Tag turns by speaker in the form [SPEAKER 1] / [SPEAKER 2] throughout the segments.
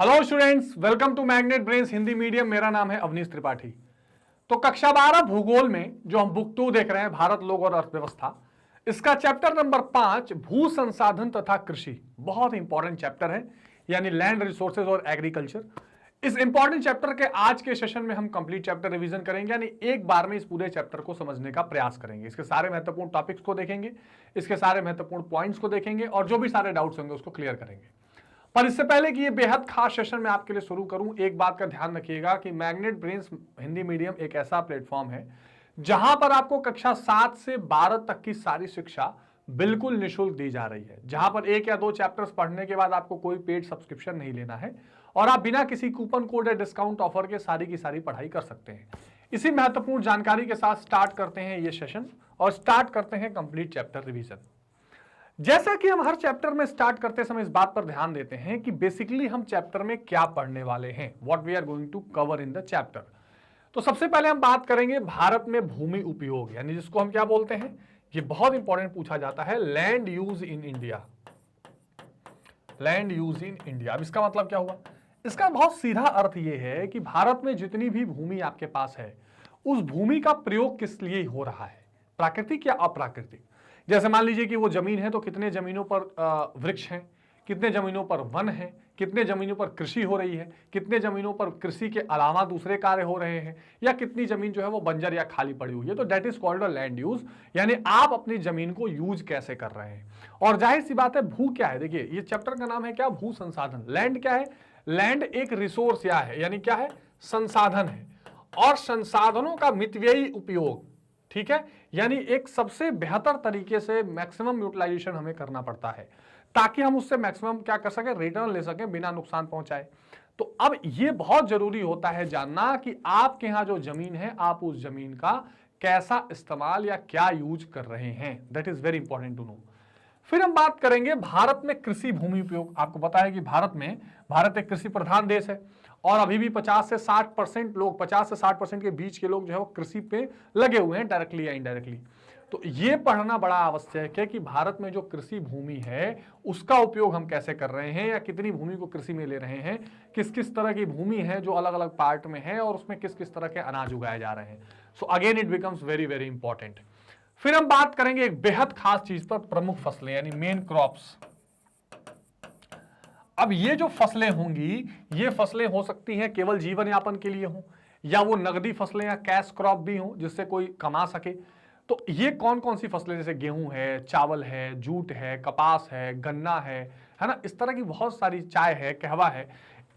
[SPEAKER 1] Hello students, welcome to Magnet Brains Hindi medium. मेरा नाम है अवनीश त्रिपाठी। तो कक्षा 12 भूगोल में जो हम बुक 2 देख रहे हैं, भारत लोग और अर्थव्यवस्था, इसका चैप्टर नंबर 5 भू संसाधन तथा कृषि, बहुत इंपॉर्टेंट चैप्टर है, यानी लैंड रिसोर्सेज और एग्रीकल्चर। इस इंपॉर्टेंट चैप्टर के आज के सेशन में हम कंप्लीट चैप्टर रिवीजन करेंगे, यानी एक बार में इस पूरे चैप्टर को समझने का प्रयास करेंगे। इसके सारे महत्वपूर्ण टॉपिक्स को देखेंगे, इसके सारे महत्वपूर्ण पॉइंट्स को देखेंगे और जो भी सारे डाउट्स होंगे उसको क्लियर करेंगे। पर इससे पहले कि ये बेहद खास सेशन मैं आपके लिए शुरू करूं, एक बात का ध्यान रखिएगा कि मैग्नेट ब्रेन्स हिंदी मीडियम एक ऐसा प्लेटफॉर्म है जहां पर आपको कक्षा 7 से 12 तक की सारी शिक्षा बिल्कुल निःशुल्क दी जा रही है, जहां पर 1 या 2 चैप्टर्स पढ़ने के बाद आपको कोई पेड सब्सक्रिप्शन नहीं लेना है और आप बिना किसी कूपन कोड या डिस्काउंट ऑफर के सारी की सारी पढ़ाई कर सकते हैं। इसी महत्वपूर्ण जानकारी के साथ स्टार्ट करते हैं ये सेशन और स्टार्ट करते हैं कंप्लीट चैप्टर रिवीजन। जैसा कि हम हर चैप्टर में स्टार्ट करते समय इस बात पर ध्यान देते हैं कि बेसिकली हम चैप्टर में क्या पढ़ने वाले हैं, what we are going to cover in the chapter. तो सबसे पहले हम बात करेंगे भारत में भूमि उपयोग, यानी जिसको हम क्या बोलते हैं, ये बहुत इंपॉर्टेंट पूछा जाता है, land use in India. Land use in India, अब इसका मतलब क्या हुआ? इसका बहुत सीधा अर्थ यह है कि भारत में जितनी भी भूमि आपके पास है, उस भूमि का प्रयोग किस लिए हो रहा है, प्राकृतिक या अप्राकृतिक। जैसे मान लीजिए कि वो जमीन है तो कितने जमीनों पर वृक्ष हैं, कितने जमीनों पर वन है, कितने जमीनों पर कृषि हो रही है, कितने जमीनों पर कृषि के अलावा दूसरे कार्य हो रहे हैं, या कितनी जमीन जो है वो बंजर या खाली पड़ी हुई है। तो that is called a land use, यानी आप अपनी जमीन को यूज कैसे कर रहे हैं। और जाहिर सी बात है, भू क्या है? देखिए, ये चैप्टर का नाम है क्या? भू संसाधन। लैंड क्या है? लैंड एक रिसोर्स या है, यानी क्या है? संसाधन है, और संसाधनों का मितव्ययी उपयोग, ठीक है, यानी एक सबसे बेहतर तरीके से मैक्सिमम यूटिलाइजेशन हमें करना पड़ता है ताकि हम उससे मैक्सिमम क्या कर सकें, रिटर्न ले सकें बिना नुकसान पहुंचाए। तो अब ये बहुत जरूरी होता है जानना कि आपके यहां जो जमीन है, आप उस जमीन का कैसा इस्तेमाल या क्या यूज कर रहे हैं। That is very important to know. फिर हम बात करेंगे भारत में कृषि भूमि उपयोग। आपको पता है कि भारत एक कृषि प्रधान देश है और अभी भी 50 से 60% लोग, 50 से 60% के बीच के लोग जो है वो कृषि पे लगे हुए हैं, डायरेक्टली या इनडायरेक्टली। तो ये पढ़ना बड़ा आवश्यक है कि भारत में जो कृषि भूमि है उसका उपयोग हम कैसे कर रहे हैं, या कितनी भूमि को कृषि में ले रहे हैं, किस किस तरह की भूमि है जो अलग अलग पार्ट में है, और उसमें किस किस तरह के अनाज उगाए जा रहे हैं। So again it becomes very very important. फिर हम बात करेंगे एक बेहद खास चीज पर, प्रमुख फसलें यानी मेन क्रॉप्स। अब ये जो फसलें होंगी, ये फसलें हो सकती हैं केवल जीवन यापन के लिए हो, या वो नगदी फसलें या कैश क्रॉप भी हो जिससे कोई कमा सके। तो ये कौन कौन सी फसलें, जैसे गेहूं है, चावल है, जूट है, कपास है, गन्ना है ना, इस तरह की बहुत सारी, चाय है, कहवा है,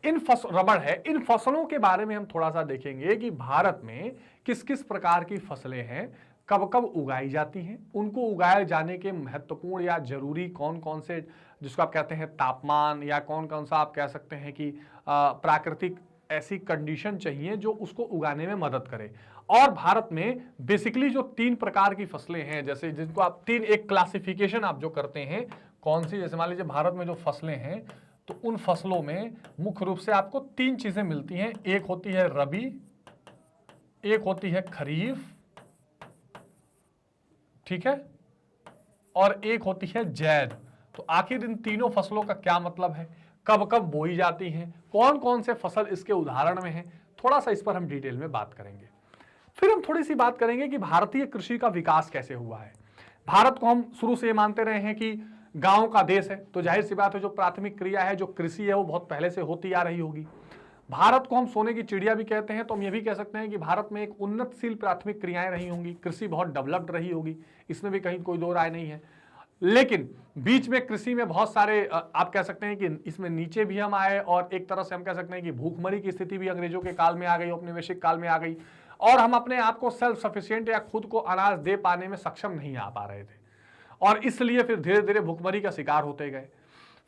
[SPEAKER 1] रबड़ है। इन फसलों के बारे में हम थोड़ा सा देखेंगे कि भारत में किस किस प्रकार की फसलें हैं, कब कब उगाई जाती हैं, उनको उगाए जाने के महत्वपूर्ण या जरूरी कौन कौन से, जिसको आप कहते हैं तापमान, या कौन कौन सा आप कह सकते हैं कि प्राकृतिक ऐसी कंडीशन चाहिए जो उसको उगाने में मदद करे। और भारत में बेसिकली जो 3 प्रकार की फसलें हैं, जैसे जिनको आप एक क्लासिफिकेशन आप जो करते हैं, कौन सी, जैसे मान लीजिए भारत में जो फसलें हैं, तो उन फसलों में मुख्य रूप से आपको 3 चीजें मिलती हैं। एक होती है रबी, एक होती है खरीफ, ठीक है, और एक होती है जैद। तो आखिर इन तीनों फसलों का क्या मतलब है, कब कब बोई जाती हैं, कौन कौन से फसल इसके उदाहरण में हैं, थोड़ा सा इस पर हम डिटेल में बात करेंगे। फिर हम थोड़ी सी बात करेंगे कि भारतीय कृषि का विकास कैसे हुआ है। भारत को हम शुरू से मानते रहे हैं कि गांव का देश है, तो जाहिर सी बात है जो प्राथमिक क्रिया है, जो कृषि है, वो बहुत पहले से होती आ रही होगी। भारत को हम सोने की चिड़िया भी कहते हैं, तो हम ये भी कह सकते हैं कि भारत में एक उन्नतशील प्राथमिक क्रियाएं रही होंगी, कृषि बहुत डेवलप्ड रही होगी, इसमें भी कहीं कोई दो राय नहीं है। लेकिन बीच में कृषि में बहुत सारे, आप कह सकते हैं कि इसमें नीचे भी हम आए, और एक तरह से हम कह सकते हैं कि भूखमरी की स्थिति भी अंग्रेजों के काल में आ गई, औपनिवेशिक काल में आ गई, और हम अपने आप को सेल्फ सफिशिएंट या खुद को अनाज दे पाने में सक्षम नहीं आ पा रहे थे, और इसलिए फिर धीरे धीरे भूखमरी का शिकार होते गए।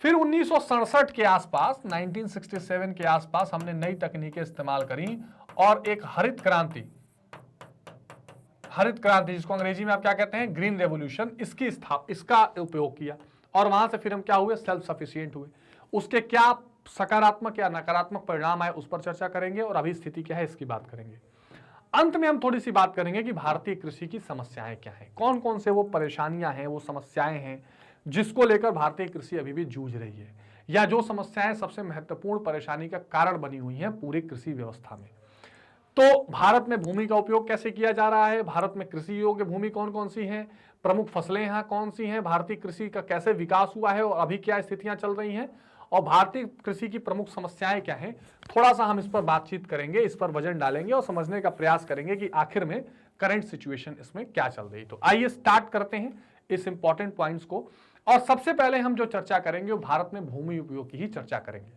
[SPEAKER 1] फिर 1967 के आसपास, 1967 के आसपास हमने नई तकनीकें इस्तेमाल करी और एक हरित क्रांति जिसको अंग्रेजी में आप क्या कहते हैं, ग्रीन रेवोल्यूशन, इसका उपयोग किया, और वहां से फिर हम क्या हुए, सेल्फ सफिशिएंट हुए। उसके क्या सकारात्मक या नकारात्मक परिणाम आए उस पर चर्चा करेंगे, और अभी स्थिति क्या है इसकी बात करेंगे। अंत में हम थोड़ी सी बात करेंगे कि भारतीय कृषि की समस्याएं क्या हैं, कौन कौन से वो परेशानियां हैं, वो समस्याएं हैं जिसको लेकर भारतीय कृषि अभी भी जूझ रही है, या जो समस्याएं सबसे महत्वपूर्ण परेशानी का कारण बनी हुई हैं पूरी कृषि व्यवस्था में। तो भारत में भूमि का उपयोग कैसे किया जा रहा है, भारत में कृषि योग्य भूमि कौन कौन सी है, प्रमुख फसलें यहाँ कौन सी हैं, भारतीय कृषि का कैसे विकास हुआ है और अभी क्या स्थितियां चल रही हैं, और भारतीय कृषि की प्रमुख समस्याएं क्या हैं, थोड़ा सा हम इस पर बातचीत करेंगे, इस पर वजन डालेंगे और समझने का प्रयास करेंगे कि आखिर में करंट सिचुएशन इसमें क्या चल रही। तो आइए स्टार्ट करते हैं इस इंपॉर्टेंट पॉइंट्स को। और सबसे पहले हम जो चर्चा करेंगे वो भारत में भूमि उपयोग की ही चर्चा करेंगे।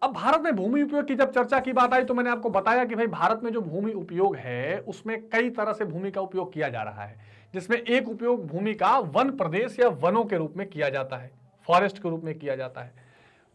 [SPEAKER 1] अब भारत में भूमि उपयोग की जब चर्चा की बात आई तो मैंने आपको बताया कि भाई भारत में जो भूमि उपयोग है उसमें कई तरह से भूमि का उपयोग किया जा रहा है, जिसमें एक उपयोग भूमि का वन प्रदेश या वनों के रूप में किया जाता है, फॉरेस्ट के रूप में किया जाता है।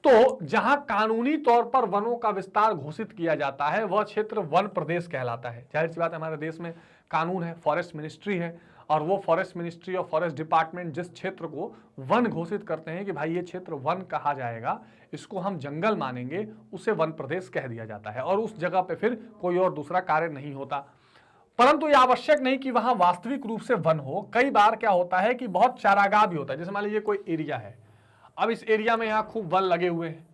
[SPEAKER 1] तो जहां कानूनी तौर पर वनों का विस्तार घोषित किया जाता है वह क्षेत्र वन प्रदेश कहलाता है। जाहिर सी बात है, हमारे देश में कानून है, फॉरेस्ट मिनिस्ट्री है, और वो फॉरेस्ट मिनिस्ट्री और फॉरेस्ट डिपार्टमेंट जिस क्षेत्र को वन घोषित करते हैं कि भाई ये क्षेत्र वन कहा जाएगा, इसको हम जंगल मानेंगे, उसे वन प्रदेश कह दिया जाता है और उस जगह पे फिर कोई और दूसरा कार्य नहीं होता। परंतु यह आवश्यक नहीं कि वहां वास्तविक रूप से वन हो। कई बार क्या होता है कि बहुत चारागाह भी होता है। जैसे मान लीजिए कोई एरिया है, अब इस एरिया में यहाँ खूब वन लगे हुए हैं,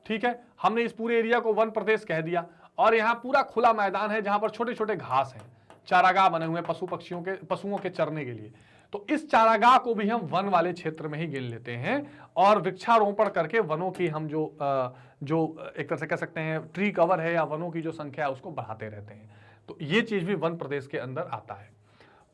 [SPEAKER 1] ठीक है, हमने इस पूरे एरिया को वन प्रदेश कह दिया और यहाँ पूरा खुला मैदान है जहां पर छोटे छोटे घास हैं, चारागाह बने हुए पशु पक्षियों के, पशुओं के चरने के लिए। तो इस चारागाह को भी हम वन वाले क्षेत्र में ही गिन लेते हैं और वृक्षारोपण करके वनों की हम जो एक तरह से कह सकते हैं ट्री कवर है या वनों की जो संख्या है उसको बढ़ाते रहते हैं। तो ये चीज भी वन प्रदेश के अंदर आता है।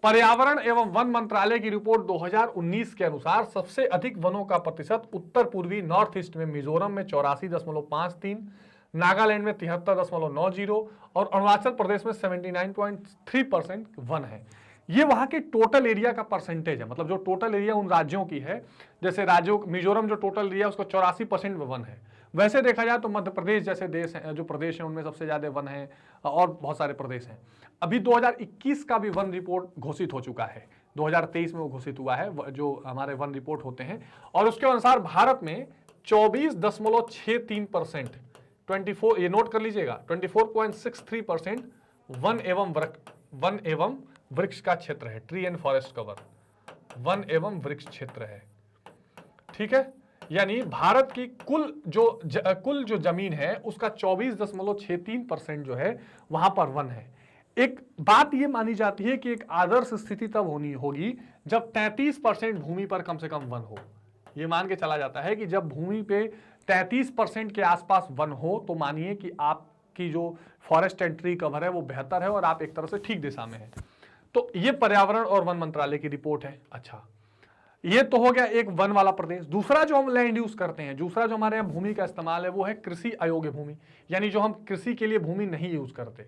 [SPEAKER 1] पर्यावरण एवं वन मंत्रालय की रिपोर्ट 2019 के अनुसार सबसे अधिक वनों का प्रतिशत उत्तर पूर्वी नॉर्थ ईस्ट में मिजोरम में 84.53, नागालैंड में 73.90 और अरुणाचल प्रदेश में 79.3% वन है। ये वहां के टोटल एरिया का परसेंटेज है, मतलब जो टोटल एरिया उन राज्यों की है। जैसे राज्यों मिजोरम जो टोटल एरिया उसको 84% में वन है। वैसे देखा जाए तो मध्य प्रदेश जैसे देश है, जो प्रदेश है उनमें सबसे ज्यादा वन है और बहुत सारे प्रदेश हैं। अभी 2021 का भी वन रिपोर्ट घोषित हो चुका है, 2023 में वो घोषित हुआ है जो हमारे वन रिपोर्ट होते हैं, और उसके अनुसार भारत में 24.63%, 24, ये नोट कर लीजिएगा, 24.63% वन एवं वृक्ष का क्षेत्र है, tree and forest cover, one एवं वृक्ष क्षेत्र है, ठीक है। यानी भारत की कुल जो जमीन है उसका 24.63% जो है वहां पर वन है। एक बात यह मानी जाती है कि एक आदर्श स्थिति तब होनी होगी जब 33% भूमि पर कम से कम वन हो। यह मान के चला जाता है कि जब भूमि पे 33% के आसपास वन हो तो मानिए कि आपकी जो फॉरेस्ट एंड ट्री कवर है वो बेहतर है और आप एक तरह से ठीक दिशा में है। तो ये पर्यावरण और वन मंत्रालय की रिपोर्ट है। अच्छा, ये तो हो गया एक वन वाला प्रदेश। दूसरा जो हम लैंड यूज करते हैं, दूसरा जो हमारे यहाँ भूमि का इस्तेमाल है वो है कृषि अयोग्य भूमि, यानी जो हम कृषि के लिए भूमि नहीं यूज करते।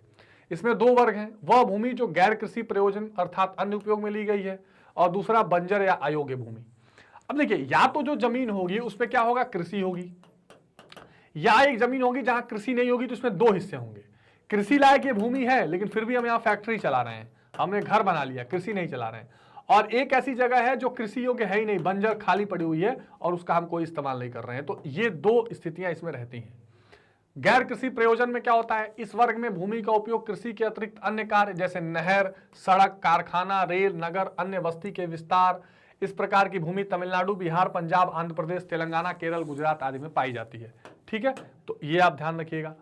[SPEAKER 1] इसमें दो वर्ग हैं, वह भूमि जो गैर कृषि प्रयोजन अर्थात अन्य उपयोग में ली गई है, और दूसरा बंजर या अयोग्य भूमि। अब देखिए, या तो जो जमीन होगी उसमें क्या होगा, कृषि होगी, या एक जमीन होगी जहां कृषि नहीं होगी, तो इसमें दो हिस्से होंगे। कृषि लायक ये भूमि है लेकिन फिर भी हम यहाँ फैक्ट्री चला रहे हैं, हमने घर बना लिया, कृषि नहीं चला रहे हैं। और एक ऐसी जगह है जो कृषि योग्य है ही नहीं, बंजर खाली पड़ी हुई है और उसका हम कोई इस्तेमाल नहीं कर रहे हैं। तो ये दो स्थितियां इसमें रहती हैं। गैर कृषि प्रयोजन में क्या होता है, इस वर्ग में भूमि का उपयोग कृषि के अतिरिक्त अन्य कार्य जैसे नहर, सड़क, कारखाना, रेल, नगर, अन्य बस्ती के विस्तार, इस प्रकार की भूमि तमिलनाडु, बिहार, पंजाब, आंध्र प्रदेश, तेलंगाना, केरल, गुजरात आदि में पाई जाती है। ठीक है, तो ये आप ध्यान रखिएगा।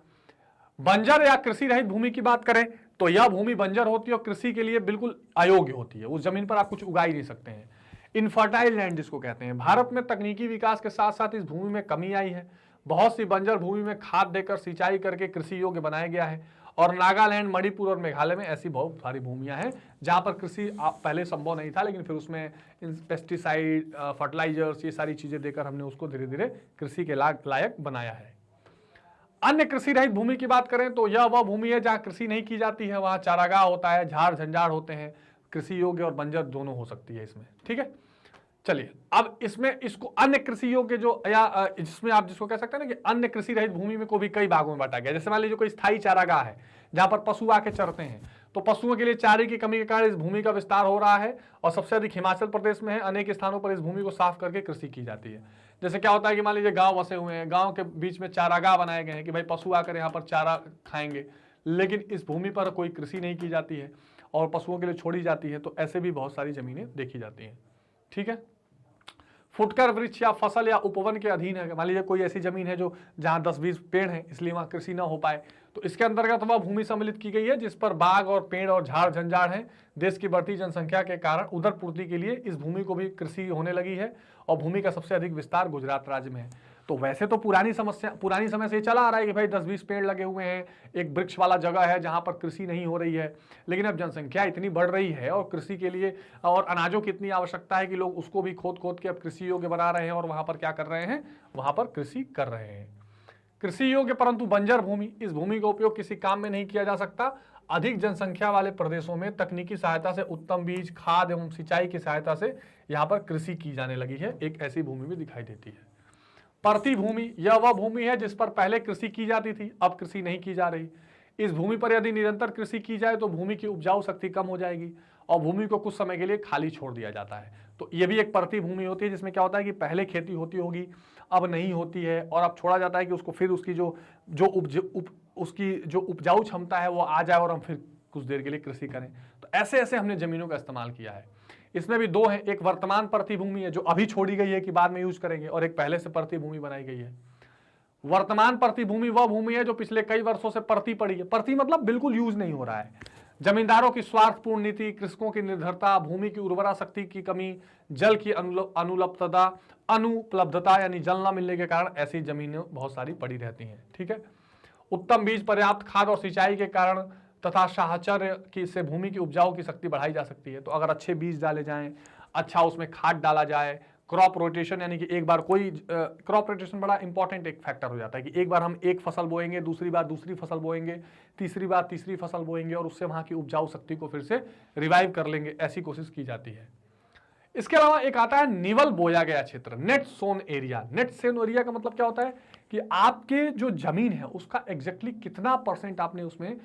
[SPEAKER 1] बंजर या कृषि रहित भूमि की बात करें तो यह भूमि बंजर होती है और कृषि के लिए बिल्कुल अयोग्य होती है, उस जमीन पर आप कुछ उगा ही नहीं सकते हैं। इनफर्टाइल लैंड जिसको कहते हैं। भारत में तकनीकी विकास के साथ साथ इस भूमि में कमी आई है। बहुत सी बंजर भूमि में खाद देकर सिंचाई करके कृषि योग्य बनाया गया है, और नागालैंड, मणिपुर और मेघालय में ऐसी बहुत सारी भूमियां हैं जहां पर कृषि पहले संभव नहीं था, लेकिन फिर उसमें पेस्टिसाइड, फर्टिलाइजर्स, ये सारी चीजें देकर हमने उसको धीरे धीरे कृषि के लायक बनाया है। अन्य कृषि रहित भूमि की बात करें तो यह वह भूमि है जहां कृषि नहीं की जाती है, वहां चारागाह होता है, झाड़ झंझाड़ होते हैं, कृषि योग्य और बंजर दोनों हो सकती है इसमें। ठीक है, चलिए अब इसमें इसको अन्य कृषि योग्य जो या जिसमें आप जिसको कह सकते हैं ना कि अन्य कृषि रहित भूमि में को भी कई भागों में बांटा गया। जैसे मान लीजिए कोई स्थायी चारागाह है जहां पर पशु आके चरते हैं, तो पशुओं के लिए चारे की कमी के कारण इस भूमि का विस्तार हो रहा है, और सबसे अधिक हिमाचल प्रदेश में है। अनेक स्थानों पर इस भूमि को साफ करके कृषि की जाती है। जैसे क्या होता है कि मान लीजिए गांव बसे हुए हैं, गांव के बीच में चारागाह बनाए गए हैं कि भाई पशु आकर यहाँ पर चारा खाएंगे, लेकिन इस भूमि पर कोई कृषि नहीं की जाती है और पशुओं के लिए छोड़ी जाती है। तो ऐसे भी बहुत सारी जमीनें देखी जाती हैं। ठीक है, फुटकर वृक्ष या फसल या उपवन के अधीन है। मान लीजिए कोई ऐसी जमीन है जो जहां 10-20 पेड़ हैं, इसलिए वहां कृषि ना हो पाए, तो इसके अंतर्गत वह भूमि सम्मिलित की गई है जिस पर बाग और पेड़ और झाड़ झंझाड़ हैं। देश की बढ़ती जनसंख्या के कारण उदर पूर्ति के लिए इस भूमि को भी कृषि होने लगी है और भूमि का सबसे अधिक विस्तार गुजरात राज्य में है। तो वैसे तो पुरानी समय से चला आ रहा है कि भाई 10-20 पेड़ लगे हुए हैं, एक वृक्ष वाला जगह है जहां पर कृषि नहीं हो रही है, लेकिन अब जनसंख्या इतनी बढ़ रही है और कृषि के लिए और अनाजों की इतनी आवश्यकता है कि लोग उसको भी खोद के अब कृषि योग्य बना रहे हैं और वहां पर क्या कर रहे हैं, वहां पर कृषि कर रहे हैं। कृषि योग्य परंतु बंजर भूमि, इस भूमि का उपयोग किसी काम में नहीं किया जा सकता। अधिक जनसंख्या वाले प्रदेशों में तकनीकी सहायता से उत्तम बीज, खाद एवं सिंचाई की सहायता से यहाँ पर कृषि की जाने लगी है। एक ऐसी भूमि भी दिखाई देती है। परती भूमि, यह वह भूमि है जिस पर पहले कृषि की जाती थी, अब कृषि नहीं की जा रही। इस भूमि पर यदि निरंतर कृषि की जाए तो भूमि की उपजाऊ शक्ति कम हो जाएगी और भूमि को कुछ समय के लिए खाली छोड़ दिया जाता है। तो ये भी एक परती भूमि होती है जिसमें क्या होता है कि पहले खेती होती होगी, अब नहीं होती है और अब छोड़ा जाता है कि उसको फिर उसकी जो उपजाऊ क्षमता है वो आ जाए और हम फिर कुछ देर के लिए कृषि करें। तो ऐसे ऐसे हमने जमीनों का इस्तेमाल किया है। इसमें भी दो हैं, एक वर्तमान परती भूमि है जो अभी छोड़ी गई है कि बाद में यूज करेंगे, और एक पहले से परती भूमि बनाई गई है। वर्तमान परती भूमि वह भूमि है जो पिछले कई वर्षों से परती पड़ी है। परती मतलब बिल्कुल यूज नहीं हो रहा है। जमींदारों की स्वार्थपूर्ण नीति, कृषकों की निर्धरता, भूमि की उर्वरा शक्ति की कमी, जल की अनुपलब्धता यानी जल न मिलने के कारण ऐसी जमीनें बहुत सारी पड़ी रहती हैं। ठीक है। उत्तम बीज, पर्याप्त खाद और सिंचाई के कारण तथा साहचर्य की से भूमि की उपजाऊ की शक्ति बढ़ाई जा सकती है। तो अगर अच्छे बीज डाले जाएं, अच्छा उसमें खाद डाला जाए, क्रॉप रोटेशन यानी कि एक बार कोई क्रॉप रोटेशन बड़ा इंपॉर्टेंट एक फैक्टर हो जाता है कि एक बार हम एक फसल बोएंगे, दूसरी बार दूसरी फसल बोएंगे, तीसरी बार तीसरी फसल बोएंगे और उससे वहां की उपजाऊ शक्ति को फिर से रिवाइव कर लेंगे, ऐसी कोशिश की जाती है। इसके अलावा एक आता है निवल बोया गया क्षेत्र, net sown area. Net sown area का मतलब क्या होता है कि आपके जो जमीन है उसका एग्जैक्टली कितना % आपने उसमें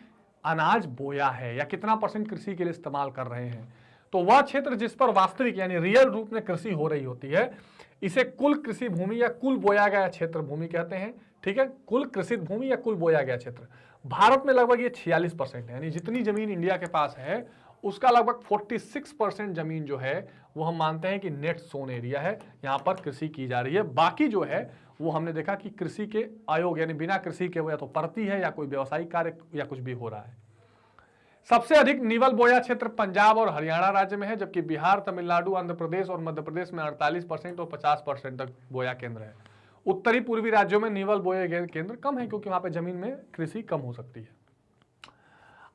[SPEAKER 1] अनाज बोया है या कितना % कृषि के लिए इस्तेमाल कर रहे हैं। तो वह क्षेत्र जिस पर वास्तविक यानी रियल रूप में कृषि हो रही होती है, इसे कुल कृषि भूमि या कुल बोया गया क्षेत्र भूमि कहते हैं। ठीक है, कुल कृषित भूमि या कुल बोया गया क्षेत्र। भारत में लगभग ये 46% है, यानी जितनी जमीन इंडिया के पास है उसका लगभग 46% जमीन जो है वो हम मानते हैं कि नेट सोन एरिया है, यहाँ पर कृषि की जा रही है। बाकी जो है वो हमने देखा कि कृषि के आयोग यानी बिना कृषि के या तो परती है या कोई व्यवसायिक कार्य या कुछ भी हो रहा है। सबसे अधिक निवल बोया क्षेत्र पंजाब और हरियाणा राज्य में है, जबकि बिहार, तमिलनाडु, आंध्र प्रदेश और मध्य प्रदेश में 48% और 50% तक बोया केंद्र है। उत्तरी पूर्वी राज्यों में निवल बोया केंद्र कम है क्योंकि वहां पे जमीन में कृषि कम हो सकती है।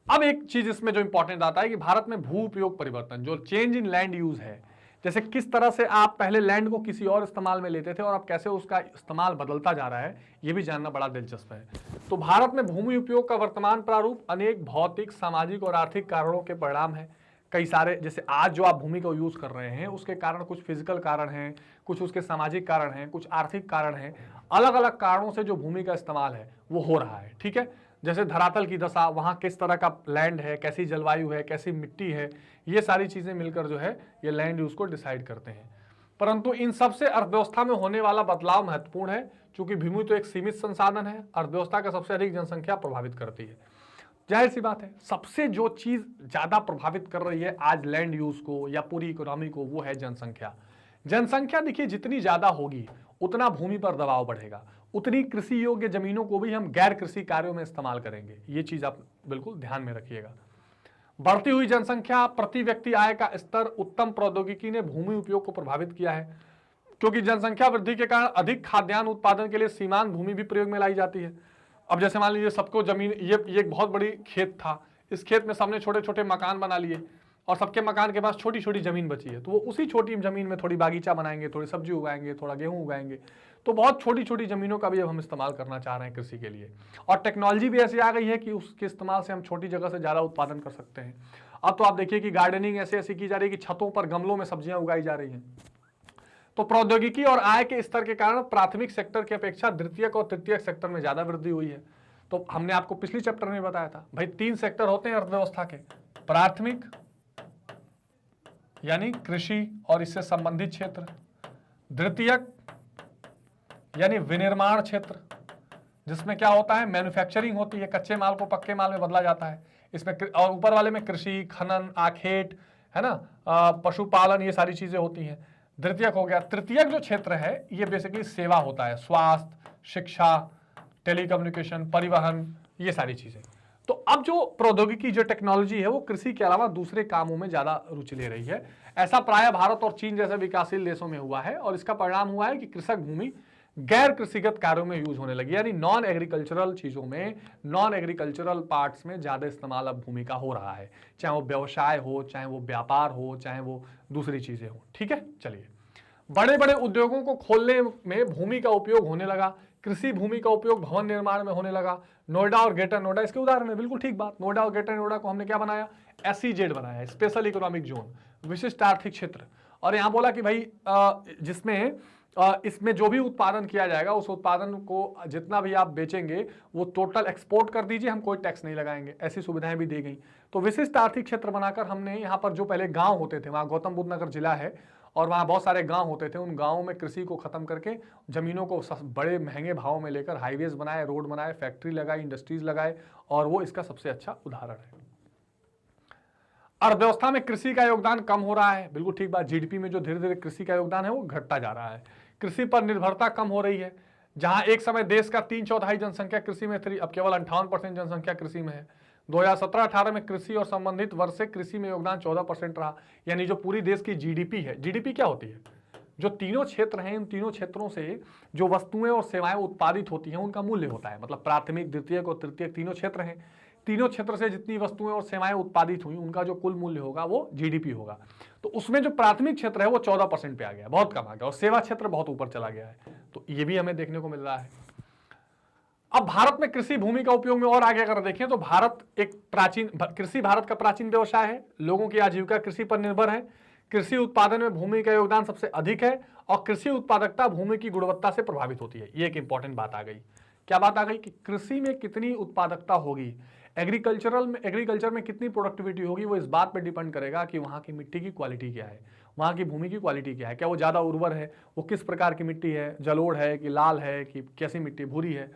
[SPEAKER 1] अब एक चीज इसमें जो इंपॉर्टेंट आता है कि भारत में भू उपयोग परिवर्तन, जो चेंज इन लैंड यूज है, जैसे किस तरह से आप पहले लैंड को किसी और इस्तेमाल में लेते थे और अब कैसे उसका इस्तेमाल बदलता जा रहा है, ये भी जानना बड़ा दिलचस्प है। तो भारत में भूमि उपयोग का वर्तमान प्रारूप अनेक भौतिक, सामाजिक और आर्थिक कारणों के परिणाम है। कई सारे, जैसे आज जो आप भूमि को यूज कर रहे हैं उसके कारण कुछ फिजिकल कारण हैं, कुछ उसके सामाजिक कारण हैं, कुछ आर्थिक कारण हैं। अलग अलग कारणों से जो भूमि का इस्तेमाल है वो हो रहा है। ठीक है, जैसे धरातल की दशा, वहाँ किस तरह का लैंड है, कैसी जलवायु है, कैसी मिट्टी है, ये सारी चीजें मिलकर जो है ये लैंड यूज को डिसाइड करते हैं। परंतु इन सबसे अर्थव्यवस्था में होने वाला बदलाव महत्वपूर्ण है, क्योंकि भूमि तो एक सीमित संसाधन है, अर्थव्यवस्था का सबसे अधिक जनसंख्या प्रभावित करती है। जाहिर सी बात है, सबसे जो चीज ज्यादा प्रभावित कर रही है आज लैंड यूज को या पूरी इकोनॉमी को, वो है जनसंख्या। जनसंख्या देखिए जितनी ज्यादा होगी उतना भूमि पर दबाव बढ़ेगा, उतनी कृषि योग्य जमीनों को भी हम गैर कृषि कार्यों में इस्तेमाल करेंगे। ये चीज आप बिल्कुल ध्यान में रखिएगा। बढ़ती हुई जनसंख्या, प्रति व्यक्ति आय का स्तर, उत्तम प्रौद्योगिकी ने भूमि उपयोग को प्रभावित किया है, क्योंकि जनसंख्या वृद्धि के कारण अधिक खाद्यान्न उत्पादन के लिए सीमांत भूमि भी प्रयोग में लाई जाती है। अब जैसे मान लीजिए सबको जमीन, ये एक बहुत बड़ी खेत था, इस खेत में सबने छोटे छोटे मकान बना लिए और सबके मकान के पास छोटी छोटी जमीन बची है, तो वो उसी छोटी जमीन में थोड़ी बागीचा बनाएंगे, थोड़ी सब्जी उगाएंगे, थोड़ा गेहूं उगाएंगे। तो बहुत छोटी छोटी जमीनों का भी अब हम इस्तेमाल करना चाह रहे हैं कृषि के लिए, और टेक्नोलॉजी भी ऐसी आ गई है कि उसके इस्तेमाल से हम छोटी जगह से ज़्यादा उत्पादन कर सकते हैं। अब तो आप देखिए कि गार्डनिंग ऐसे ऐसी की जा रही है कि छतों पर गमलों में सब्जियां उगाई जा रही हैं। तो प्रौद्योगिकी और आय के स्तर के कारण प्राथमिक सेक्टर की अपेक्षा द्वितीयक और तृतीयक सेक्टर में ज्यादा वृद्धि हुई है। तो हमने आपको पिछली चैप्टर में बताया था भाई 3 सेक्टर होते हैं अर्थव्यवस्था के, प्राथमिक यानी कृषि और इससे संबंधित क्षेत्र, द्वितीयक यानी विनिर्माण क्षेत्र जिसमें क्या होता है, मैन्युफैक्चरिंग होती है, कच्चे माल को पक्के माल में बदला जाता है इसमें, और ऊपर वाले में कृषि, खनन, आखेट है ना, पशुपालन, ये सारी चीजें होती हैं। द्वितीयक हो गया। तृतीयक जो क्षेत्र है ये बेसिकली सेवा होता है, स्वास्थ्य, शिक्षा, टेलीकम्युनिकेशन, परिवहन, ये सारी चीजें। तो अब जो प्रौद्योगिकी, जो टेक्नोलॉजी है वो कृषि के अलावा दूसरे कामों में ज्यादा रुचि ले रही है। ऐसा प्राय भारत और चीन जैसे विकासशील देशों में हुआ है और इसका परिणाम हुआ है कि कृषक भूमि गैर कृषिगत कार्यों में यूज होने लगी, यानी नॉन एग्रीकल्चरल चीजों में, नॉन एग्रीकल्चरल पार्ट्स में ज्यादा इस्तेमाल अब भूमि का हो रहा है, चाहे वो व्यवसाय हो, चाहे वो व्यापार हो, चाहे वो दूसरी चीजें हो। ठीक है, चलिए। बड़े बड़े उद्योगों को खोलने में भूमि का उपयोग होने लगा, कृषि भूमि का उपयोग भवन निर्माण में होने लगा। नोएडा और ग्रेटर नोएडा इसके उदाहरण है, बिल्कुल ठीक बात। नोएडा और ग्रेटर नोएडा को हमने क्या बनाया, SEZ बनाया, स्पेशल इकोनॉमिक जोन, विशिष्ट आर्थिक क्षेत्र। और यहां बोला कि भाई जिसमें इसमें जो भी उत्पादन किया जाएगा उस उत्पादन को जितना भी आप बेचेंगे वो टोटल एक्सपोर्ट कर दीजिए, हम कोई टैक्स नहीं लगाएंगे, ऐसी सुविधाएं भी दी गई। तो विशिष्ट आर्थिक क्षेत्र बनाकर हमने यहाँ पर जो पहले गांव होते थे, वहां गौतम बुद्ध नगर जिला है और वहाँ बहुत सारे गांव होते थे, उन गांवों में कृषि को खत्म करके जमीनों को बड़े महंगे भाव में लेकर हाईवेज बनाए, रोड बनाए, फैक्ट्री लगाई, इंडस्ट्रीज लगाए, और वो इसका सबसे अच्छा उदाहरण है। अर्थव्यवस्था में कृषि का योगदान कम हो रहा है, बिल्कुल ठीक बात। GDP में जो धीरे धीरे कृषि का योगदान है वो घटता जा रहा है। कृषि पर निर्भरता कम हो रही है, जहां एक समय देश का 3/4 जनसंख्या कृषि में थी, अब केवल 58% जनसंख्या कृषि में है। 2017-18 में कृषि और संबंधित वर्ष से कृषि में योगदान 14% रहा, यानी जो पूरी देश की GDP है, GDP क्या होती है, जो तीनों क्षेत्र हैं, इन तीनों क्षेत्रों से जो वस्तुएं और सेवाएं उत्पादित होती हैं उनका मूल्य होता है। मतलब प्राथमिक, द्वितीयक और तृतीयक तीनों क्षेत्र हैं, तीनों क्षेत्र से जितनी वस्तुएं और सेवाएं उत्पादित हुई उनका जो कुल मूल्य होगा वो GDP होगा। तो उसमें जो प्राथमिक क्षेत्र है वो 14% पे आ गया, बहुत कम आ गया, और सेवा क्षेत्र बहुत ऊपर चला गया है। तो ये भी हमें देखने को मिल रहा है। अब भारत में कृषि भूमि का उपयोग में और आगे अगर देखें तो भारत एक प्राचीन, कृषि भारत का प्राचीन व्यवसाय है, लोगों की आजीविका कृषि पर निर्भर है। कृषि उत्पादन में भूमि का योगदान सबसे अधिक है और कृषि उत्पादकता भूमि की गुणवत्ता से प्रभावित होती है। ये एक इंपॉर्टेंट बात आ गई। क्या बात आ गई कि कृषि में कितनी उत्पादकता होगी, एग्रीकल्चर में कितनी प्रोडक्टिविटी होगी, वो इस बात पे डिपेंड करेगा कि वहाँ की मिट्टी की क्वालिटी क्या है, वहाँ की भूमि की क्वालिटी क्या है, क्या वो ज़्यादा उर्वर है, वो किस प्रकार की मिट्टी है, जलोढ़ है कि लाल है कि कैसी मिट्टी, भूरी है।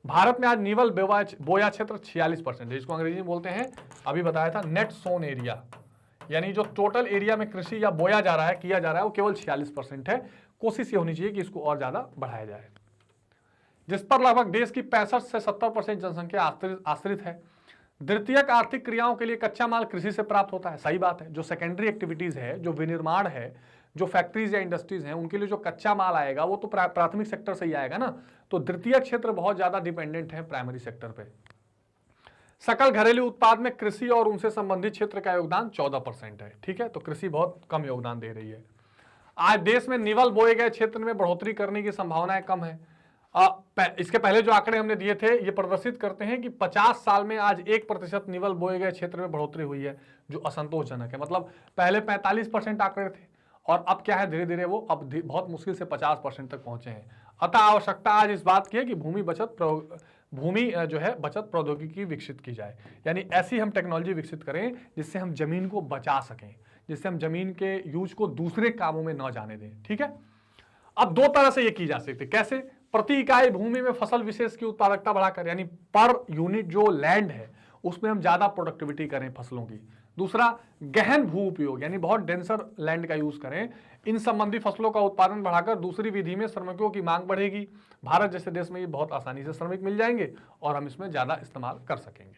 [SPEAKER 1] भारत में आज निवल बोया क्षेत्र 46%, जिसको अंग्रेजी में बोलते हैं, अभी बताया था, नेट सोन एरिया, यानी जो टोटल एरिया में कृषि या बोया जा रहा है, किया जा रहा है, वो केवल 46% है। कोशिश ये होनी चाहिए कि इसको और ज्यादा बढ़ाया जाए, जिस पर लगभग देश की 65 से 70% जनसंख्या आश्रित है। द्वितीयक आर्थिक क्रियाओं के लिए कच्चा माल कृषि से प्राप्त होता है, सही बात है। जो सेकेंडरी एक्टिविटीज है, जो विनिर्माण है, जो फैक्ट्रीज या इंडस्ट्रीज हैं, उनके लिए जो कच्चा माल आएगा वो तो प्राथमिक सेक्टर से ही आएगा ना। तो द्वितीयक क्षेत्र बहुत ज्यादा डिपेंडेंट है प्राइमरी सेक्टर पे। सकल घरेलू उत्पाद में कृषि और उनसे संबंधित क्षेत्र का योगदान 14% है। ठीक है, तो कृषि बहुत कम योगदान दे रही है। आज देश में निवल बोए गए क्षेत्र में बढ़ोतरी करने की संभावनाएं कम है। इसके पहले जो आंकड़े हमने दिए थे ये प्रदर्शित करते हैं कि 50 साल में आज 1% निवल बोए गए क्षेत्र में बढ़ोतरी हुई है, जो असंतोषजनक है। मतलब पहले 45% आंकड़े थे और अब क्या है, धीरे धीरे वो अब बहुत मुश्किल से 50% तक पहुंचे हैं। अतः आवश्यकता आज इस बात की है कि भूमि जो है बचत प्रौद्योगिकी विकसित की जाए, यानी ऐसी हम टेक्नोलॉजी विकसित करें जिससे हम जमीन को बचा सकें, जिससे हम जमीन के यूज को दूसरे कामों में न जाने दें। ठीक है, अब दो तरह से ये की जा सकती है। कैसे? प्रति इकाई भूमि में फसल विशेष की उत्पादकता बढ़ाकर, यानी पर यूनिट जो लैंड है उसमें हम ज्यादा प्रोडक्टिविटी करें फसलों की। दूसरा, गहन भू उपयोग, यानी बहुत डेंसर लैंड का यूज करें। इन संबंधी फसलों का उत्पादन बढ़ाकर दूसरी विधि में श्रमिकों की मांग बढ़ेगी। भारत जैसे देश में ये बहुत आसानी से श्रमिक मिल जाएंगे और हम इसमें ज्यादा इस्तेमाल कर सकेंगे।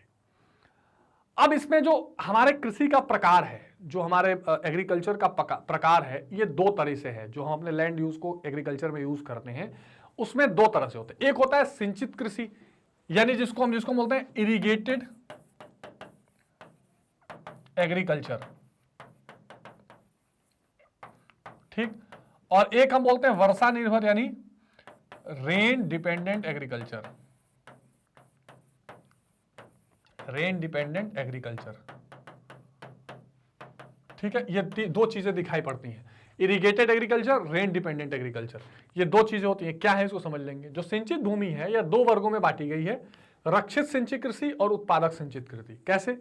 [SPEAKER 1] अब इसमें जो हमारे कृषि का प्रकार है, जो हमारे एग्रीकल्चर का प्रकार है, ये दो तरह से है। जो हम अपने लैंड यूज को एग्रीकल्चर में यूज करते हैं उसमें दो तरह से होते हैं। एक होता है सिंचित कृषि, यानी जिसको बोलते हैं इरिगेटेड एग्रीकल्चर, ठीक। और एक हम बोलते हैं वर्षा निर्भर, यानी rain dependent agriculture, rain dependent agriculture. ठीक है, ये दो चीजें दिखाई पड़ती हैं, irrigated agriculture, rain dependent agriculture, ये दो चीजें होती हैं। क्या है इसको समझ लेंगे। जो सिंचित भूमि है यह दो वर्गों में बांटी गई है, रक्षित सिंचित कृषि और उत्पादक सिंचित कृषि। कैसे?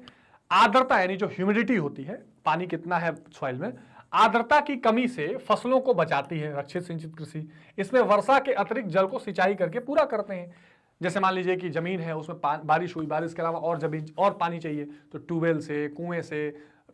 [SPEAKER 1] आर्द्रता, यानी जो ह्यूमिडिटी होती है, पानी कितना है सॉइल में, आर्द्रता की कमी से फसलों को बचाती है रक्षित सिंचित कृषि। इसमें वर्षा के अतिरिक्त जल को सिंचाई करके पूरा करते हैं। जैसे मान लीजिए कि जमीन है, उसमें बारिश हुई, बारिश के अलावा और जमीन और पानी चाहिए, तो ट्यूबवेल से, कुएं से,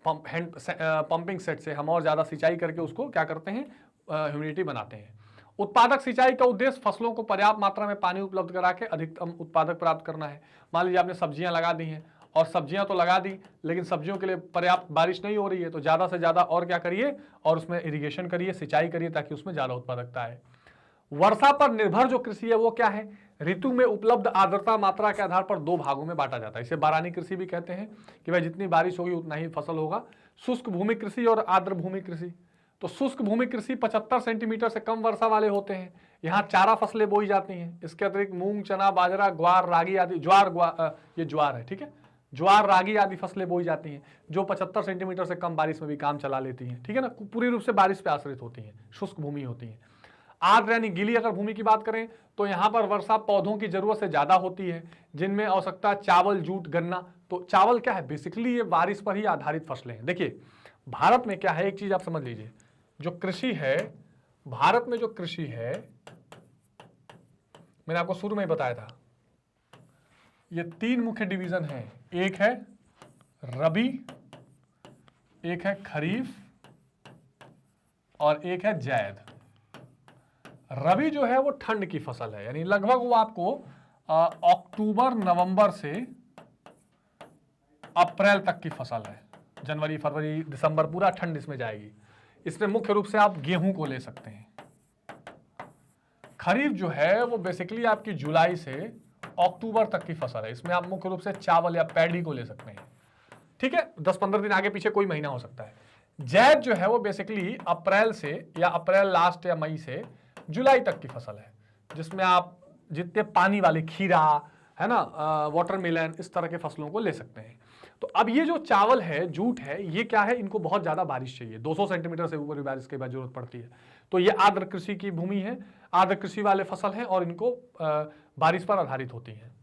[SPEAKER 1] पंपिंग सेट से हम और ज्यादा सिंचाई करके उसको क्या करते हैं, ह्यूमिडिटी बनाते हैं। उत्पादक सिंचाई का उद्देश्य फसलों को पर्याप्त मात्रा में पानी उपलब्ध करा के अधिकतम उत्पादक प्राप्त करना है। मान लीजिए आपने सब्जियां लगा दी हैं और सब्जियां तो लगा दी, लेकिन सब्जियों के लिए पर्याप्त बारिश नहीं हो रही है, तो ज़्यादा से ज़्यादा और क्या करिए, और उसमें इरिगेशन करिए, सिंचाई करिए, ताकि उसमें ज़्यादा उत्पादकता आए। वर्षा पर निर्भर जो कृषि है वो क्या है, ऋतु में उपलब्ध आर्द्रता मात्रा के आधार पर दो भागों में बांटा जाता है। इसे बारानी कृषि भी कहते हैं कि भाई जितनी बारिश होगी उतना ही फसल होगा। शुष्क भूमि कृषि और आर्द्र भूमि कृषि। तो शुष्क भूमि कृषि 75 सेंटीमीटर से कम वर्षा वाले होते हैं। यहाँ चारा फसलें बोई जाती हैं। इसके अतिरिक्त मूंग, चना, बाजरा, ग्वार, रागी आदि, ये ज्वार है, ठीक है, ज्वार, रागी आदि फसलें बोई जाती हैं जो 75 सेंटीमीटर से कम बारिश में भी काम चला लेती हैं, ठीक है ना, पूरी रूप से बारिश पे आश्रित होती हैं, शुष्क भूमि होती है। आर्द्र यानी गीली अगर भूमि की बात करें तो यहाँ पर वर्षा पौधों की जरूरत से ज्यादा होती है, जिनमें आवश्यकता चावल, जूट, गन्ना। तो चावल क्या है, बेसिकली ये बारिश पर ही आधारित फसलें हैं। देखिए भारत में क्या है, एक चीज आप समझ लीजिए, जो कृषि है भारत में, जो कृषि है, मैंने आपको शुरू में ही बताया था, ये तीन मुख्य डिवीजन हैं। एक है रबी, एक है खरीफ और एक है जायद। रबी जो है वो ठंड की फसल है, यानी लगभग वो आपको अक्टूबर नवंबर से अप्रैल तक की फसल है। जनवरी, फरवरी, दिसंबर पूरा ठंड इसमें जाएगी। इसमें मुख्य रूप से आप गेहूं को ले सकते हैं। खरीफ जो है वो बेसिकली आपकी जुलाई से अक्टूबर तक की फसल है। इसमें आप मुख्य रूप से चावल या पैडी को ले सकते हैं, ठीक है, 10-15 दिन आगे पीछे कोई महीना हो सकता है। जैद जो है वो बेसिकली अप्रैल से, या अप्रैल लास्ट या मई से जुलाई तक की फसल है, जिसमें आप जितने पानी वाले खीरा है ना, वाटरमेलन, इस तरह के फसलों को ले सकते हैं। तो अब ये जो चावल है, जूट है, ये क्या है, इनको बहुत ज्यादा बारिश चाहिए, 200 सेंटीमीटर से ऊपर बारिश के बाद जरूरत पड़ती है। तो ये आर्द्र कृषि की भूमि है, आर्द्र कृषि वाले फसल हैं और इनको बारिश पर आधारित होती है।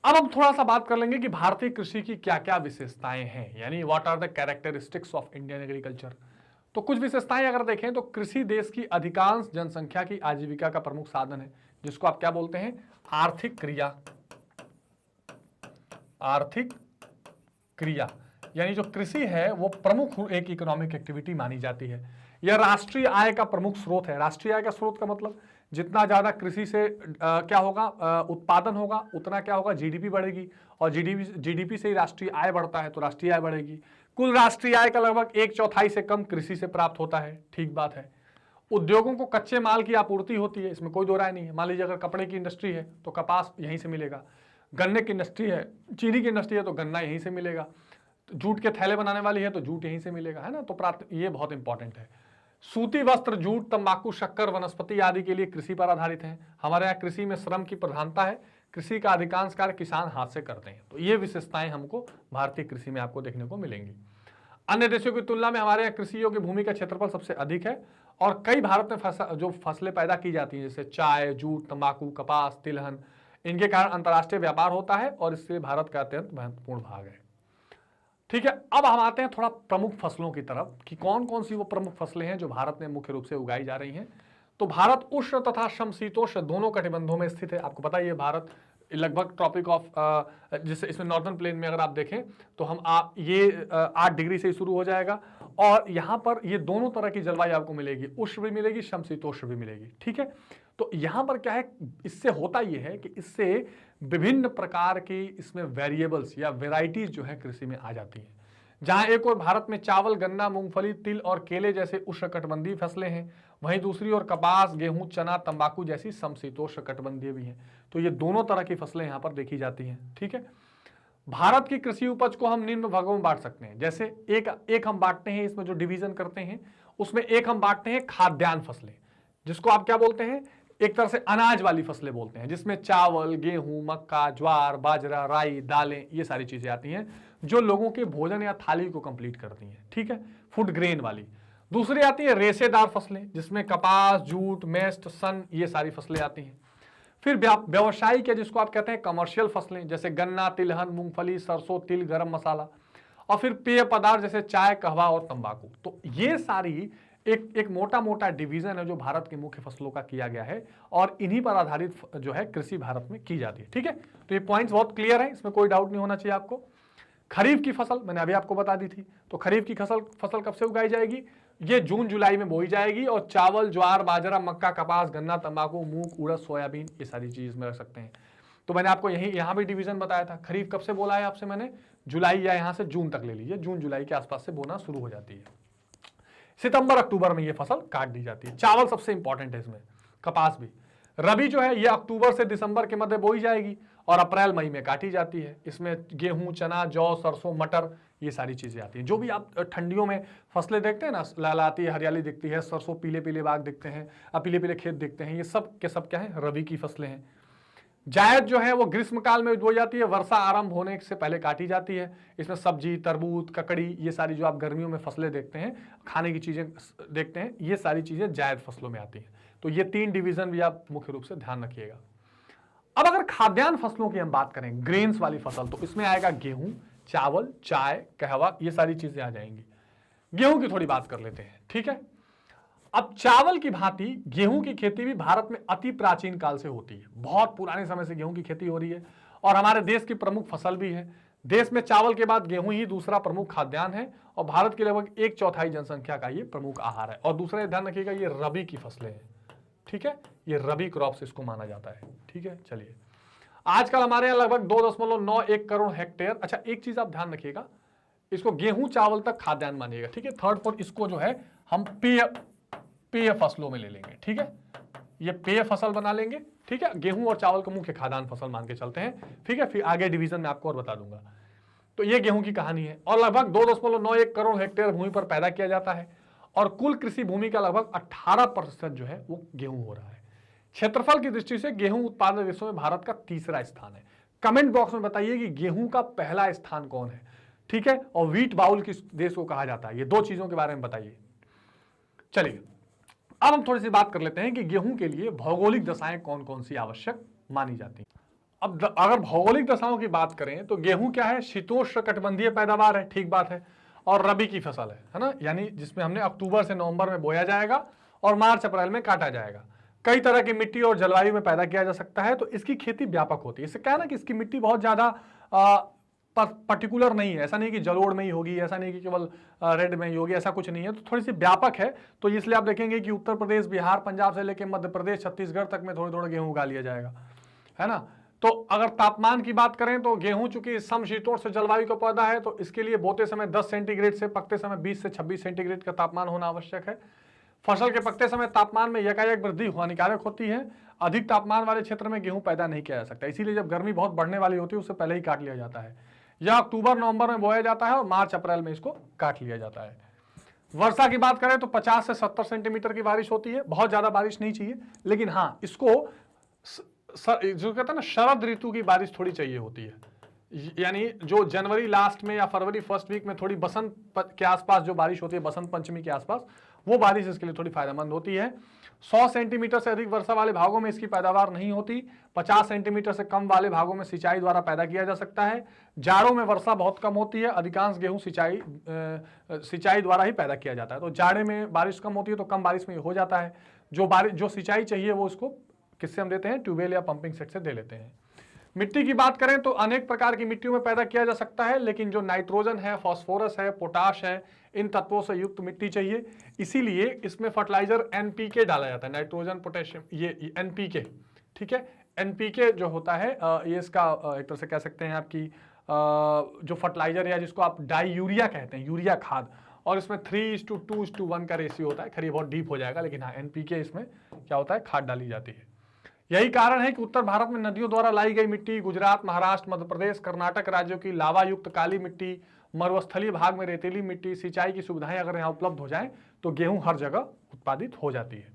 [SPEAKER 1] अब हम थोड़ा सा बात कर लेंगे कि भारतीय कृषि की क्या क्या विशेषताएं हैं, यानी what are the characteristics of Indian agriculture. तो कुछ विशेषताएं अगर देखें तो कृषि देश की अधिकांश जनसंख्या की आजीविका का प्रमुख साधन है, जिसको आप क्या बोलते हैं, आर्थिक क्रिया। आर्थिक क्रिया यानी जो कृषि है वो प्रमुख एक इकोनॉमिक एक्टिविटी मानी जाती है। यह राष्ट्रीय आय का प्रमुख स्रोत है। राष्ट्रीय आय का स्रोत का मतलब जितना ज्यादा कृषि से क्या होगा, उत्पादन होगा, उतना क्या होगा, जीडीपी बढ़ेगी, और जीडीपी से ही राष्ट्रीय आय बढ़ता है, तो राष्ट्रीय आय बढ़ेगी। कुल राष्ट्रीय आय का लगभग 1/4 से कम कृषि से प्राप्त होता है, ठीक बात है। उद्योगों को कच्चे माल की आपूर्ति होती है, इसमें कोई दो राय नहीं है। मान लीजिए अगर कपड़े की इंडस्ट्री है तो कपास यहीं से मिलेगा, गन्ने की इंडस्ट्री है, चीनी की इंडस्ट्री है तो गन्ना यहीं से मिलेगा, तो जूट के थैले बनाने वाली है तो जूट यहीं से मिलेगा, है ना। तो ये बहुत इंपॉर्टेंट है। सूती वस्त्र, जूट, तंबाकू, शक्कर, वनस्पति आदि के लिए कृषि पर आधारित है। हमारे यहाँ कृषि में श्रम की प्रधानता है, कृषि का अधिकांश कार्य किसान हाथ से करते हैं। तो ये विशेषताएं हमको भारतीय कृषि में आपको देखने को मिलेंगी। अन्य देशों की तुलना में हमारे यहाँ कृषि योग्य भूमि का क्षेत्रफल सबसे अधिक है, और कई भारत में जो फसलें पैदा की जाती हैं, जैसे चाय, जूट, तंबाकू, कपास, तिलहन, इनके कारण अंतर्राष्ट्रीय व्यापार होता है और इससे भारत का अत्यंत महत्वपूर्ण भाग है। ठीक है, अब हम आते हैं थोड़ा प्रमुख फसलों की तरफ कि कौन कौन सी वो प्रमुख फसलें हैं जो भारत में मुख्य रूप से उगाई जा रही हैं। तो भारत उष्ण तथा समशीतोष्ण दोनों कटिबंधों में स्थित है। आपको पता है ये भारत लगभग ट्रॉपिक ऑफ, जैसे इसमें नॉर्दर्न प्लेन में अगर आप देखें तो हम ये 8 डिग्री से शुरू हो जाएगा, और यहाँ पर ये दोनों तरह की जलवायु आपको मिलेगी, उष्ण भी मिलेगी, समशीतोष्ण भी मिलेगी। ठीक है, तो यहाँ पर क्या है, इससे होता ये है कि इससे विभिन्न प्रकार की इसमें वेरिएबल्स या वेराइटीज जो है कृषि में आ जाती हैं। जहां एक और भारत में चावल, गन्ना, मूंगफली, तिल और केले जैसे उष्णकटिबंधीय फसलें हैं, वहीं दूसरी ओर कपास, गेहूं, चना, तंबाकू जैसी समशीतोष्ण कटिबंधीय भी हैं। तो ये दोनों तरह की फसलें यहाँ पर देखी जाती हैं। ठीक है, भारत की कृषि उपज को हम निम्न भागों में बांट सकते हैं। जैसे एक हम बांटते हैं, इसमें जो डिवीजन करते हैं उसमें एक हम बांटते हैं खाद्यान्न फसलें, जिसको आप क्या बोलते हैं, एक तरह से अनाज वाली फसलें बोलते हैं, जिसमें चावल, गेहूं, मक्का, ज्वार, बाजरा, राई, दालें, ये सारी चीजें आती हैं जो लोगों के भोजन या थाली को कंप्लीट करती हैं। ठीक है, फूड ग्रेन वाली। दूसरी आती है रेशेदार फसलें, जिसमें कपास, जूट, मेस्ट, सन, ये सारी फसलें आती हैं। फिर व्यावसायिक, जिसको आप कहते हैं कमर्शियल फसलें, जैसे गन्ना, तिलहन, मूंगफली, सरसों, तिल, गरम मसाला। और फिर पेय पदार्थ जैसे चाय, कहवा और तंबाकू। तो ये सारी एक मोटा मोटा डिवीजन है जो भारत की मुख्य फसलों का किया गया है, और इन्हीं पर आधारित जो है कृषि भारत में की जाती है। ठीक है, तो ये पॉइंट्स बहुत क्लियर है, इसमें कोई डाउट नहीं होना चाहिए आपको। खरीफ की फसल मैंने अभी आपको बता दी थी। तो खरीफ की फसल कब से उगाई जाएगी, ये जून जुलाई में बोई जाएगी। और चावल, ज्वार, बाजरा, मक्का, कपास, गन्ना, तंबाकू, मूंग, उड़द, सोयाबीन, ये सारी चीज में रख सकते हैं। तो मैंने आपको यहां भी डिवीजन बताया था। खरीफ कब से बोला है आपसे मैंने? जुलाई या यहां से जून तक ले लीजिए, जून जुलाई के आसपास से बोना शुरू हो जाती है। सितंबर अक्टूबर में ये फसल काट दी जाती है। चावल सबसे इंपॉर्टेंट है इसमें, कपास भी। रबी जो है ये अक्टूबर से दिसंबर के मध्य बोई जाएगी और अप्रैल मई में काटी जाती है। इसमें गेहूं, चना, जौ, सरसों, मटर, ये सारी चीजें आती हैं। जो भी आप ठंडियों में फसलें देखते हैं ना, लहलहाती है, हरियाली दिखती है, सरसों, पीले पीले बाग दिखते हैं, पीले पीले खेत दिखते हैं, ये सब के सब क्या है? रबी की फसलें हैं। जायद जो है वो ग्रीष्म काल में बोई जाती है, वर्षा आरंभ होने से पहले काटी जाती है। इसमें सब्जी, तरबूज, ककड़ी, ये सारी जो आप गर्मियों में फसलें देखते हैं, खाने की चीजें देखते हैं, ये सारी चीजें जायद फसलों में आती हैं। तो ये 3 डिवीजन भी आप मुख्य रूप से ध्यान रखिएगा। अब अगर खाद्यान्न फसलों की हम बात करें, ग्रेन्स वाली फसल, तो इसमें आएगा गेहूं, चावल, चाय, कहवा, ये सारी चीजें आ जाएंगी। गेहूं की थोड़ी बात कर लेते हैं, ठीक है। अब चावल की भांति गेहूं की खेती भी भारत में अति प्राचीन काल से होती है। बहुत पुराने समय से गेहूं की खेती हो रही है और हमारे देश की प्रमुख फसल भी है। देश में चावल के बाद गेहूं ही दूसरा प्रमुख खाद्यान्न है और भारत की लगभग 1/4 जनसंख्या का ये प्रमुख आहार है। और दूसरा ध्यान रखिएगा, ये रबी की फसलें हैं, ठीक है। ये रबी क्रॉप्स इसको माना जाता है, ठीक है। चलिए, आजकल हमारे यहाँ लगभग 2.91 करोड़ हेक्टेयर। अच्छा, एक चीज आप ध्यान रखिएगा, इसको गेहूं चावल तक खाद्यान्न मानिएगा, ठीक है। थर्ड फोर्थ इसको जो है हम पेय फसलों में ले लेंगे, ठीक है। ये पेय फसल बना लेंगे, ठीक है। गेहूं और चावल को मुख्य खाद्यान्न फसल मान के चलते हैं, ठीक है। फिर आगे डिवीजन में आपको और बता दूंगा। तो ये गेहूं की कहानी है और लगभग 2.91 करोड़ हेक्टेयर भूमि पर पैदा किया जाता है और कुल कृषि भूमि का लगभग 18% जो है वो गेहूं हो रहा है। क्षेत्रफल की दृष्टि से गेहूं उत्पादन देशों में भारत का तीसरा स्थान है। कमेंट बॉक्स में बताइए कि गेहूं का पहला स्थान कौन है, ठीक है। और व्हीट बाउल किस देश को कहा जाता है, ये 2 चीजों के बारे में बताइए। चलिए, अब हम थोड़ी सी बात कर लेते हैं कि गेहूं के लिए भौगोलिक दशाएं कौन कौन सी आवश्यक मानी जाती हैं। अब अगर भौगोलिक दशाओं की बात करें तो गेहूं क्या है? शीतोष्णकटिबंधीय पैदावार है, ठीक बात है। और रबी की फसल है ना, यानी जिसमें हमने अक्टूबर से नवंबर में बोया जाएगा और मार्च अप्रैल में काटा जाएगा। कई तरह की मिट्टी और जलवायु में पैदा किया जा सकता है, तो इसकी खेती व्यापक होती है। इससे क्या है ना कि इसकी मिट्टी बहुत ज्यादा पर्टिकुलर नहीं है। ऐसा नहीं कि जलोढ़ में ही होगी, ऐसा नहीं कि केवल रेड में ही होगी, ऐसा कुछ नहीं है। तो थोड़ी सी व्यापक है। तो इसलिए आप देखेंगे कि उत्तर प्रदेश, बिहार, पंजाब से लेकर मध्य प्रदेश, छत्तीसगढ़ तक में थोड़ा थोड़ा गेहूं उगा लिया जाएगा, है ना। तो अगर तापमान की बात करें तो गेहूं चूंकि समशीतोष्ण जलवायु का पौधा है, तो इसके लिए बोते समय 10 सेंटीग्रेड से पकते समय 20 से 26 सेंटीग्रेड का तापमान होना आवश्यक है। फसल के पकते समय तापमान में यकायक वृद्धि हानिकारक होती है। अधिक तापमान वाले क्षेत्र में गेहूं पैदा नहीं किया जा सकता, इसीलिए जब गर्मी बहुत बढ़ने वाली होती है उससे पहले ही काट लिया जाता है। यह अक्टूबर नवंबर में बोया जाता है और मार्च अप्रैल में इसको काट लिया जाता है। वर्षा की बात करें तो 50 से 70 सेंटीमीटर की बारिश होती है। बहुत ज्यादा बारिश नहीं चाहिए, लेकिन हाँ, इसको जो कहते हैं ना, शरद ऋतु की बारिश थोड़ी चाहिए होती है। यानी जो जनवरी लास्ट में या फरवरी फर्स्ट वीक में थोड़ी बसंत के आसपास जो बारिश होती है, बसंत पंचमी के आसपास, वो बारिश इसके लिए थोड़ी फायदेमंद होती है। 100 सेंटीमीटर से अधिक वर्षा वाले भागों में इसकी पैदावार नहीं होती। 50 सेंटीमीटर से कम वाले भागों में सिंचाई द्वारा पैदा किया जा सकता है। जाड़ों में वर्षा बहुत कम होती है। अधिकांश गेहूं सिंचाई द्वारा ही पैदा किया जाता है। तो जाड़े में बारिश कम होती है तो कम बारिश में हो जाता है। जो सिंचाई चाहिए वो इसको किससे हम देते हैं? ट्यूबवेल या पंपिंग सेट से दे लेते हैं। मिट्टी की बात करें तो अनेक प्रकार की मिट्टियों में पैदा किया जा सकता है, लेकिन जो नाइट्रोजन है, फास्फोरस है, पोटाश है, इन तत्वों से युक्त मिट्टी चाहिए। इसीलिए इसमें फर्टिलाइजर एनपीके डाला जाता है, नाइट्रोजन, पोटेशियम, ये एनपीके, ठीक है। एनपीके जो होता है ये इसका एक तरह से कह सकते हैं आपकी जो फर्टिलाइजर या जिसको आप डाई यूरिया कहते हैं, यूरिया खाद, और इसमें 3:2:1 का रेशियो होता है। खैर बहुत डीप हो जाएगा, लेकिन हाँ, एनपीके इसमें क्या होता है, खाद डाली जाती है। यही कारण है कि उत्तर भारत में नदियों द्वारा लाई गई मिट्टी, गुजरात, महाराष्ट्र, मध्य प्रदेश, कर्नाटक राज्यों की लावा युक्त काली मिट्टी, मरुस्थलीय भाग में रेतीली मिट्टी, सिंचाई की सुविधाएं अगर यहाँ उपलब्ध हो जाएं तो गेहूं हर जगह उत्पादित हो जाती है।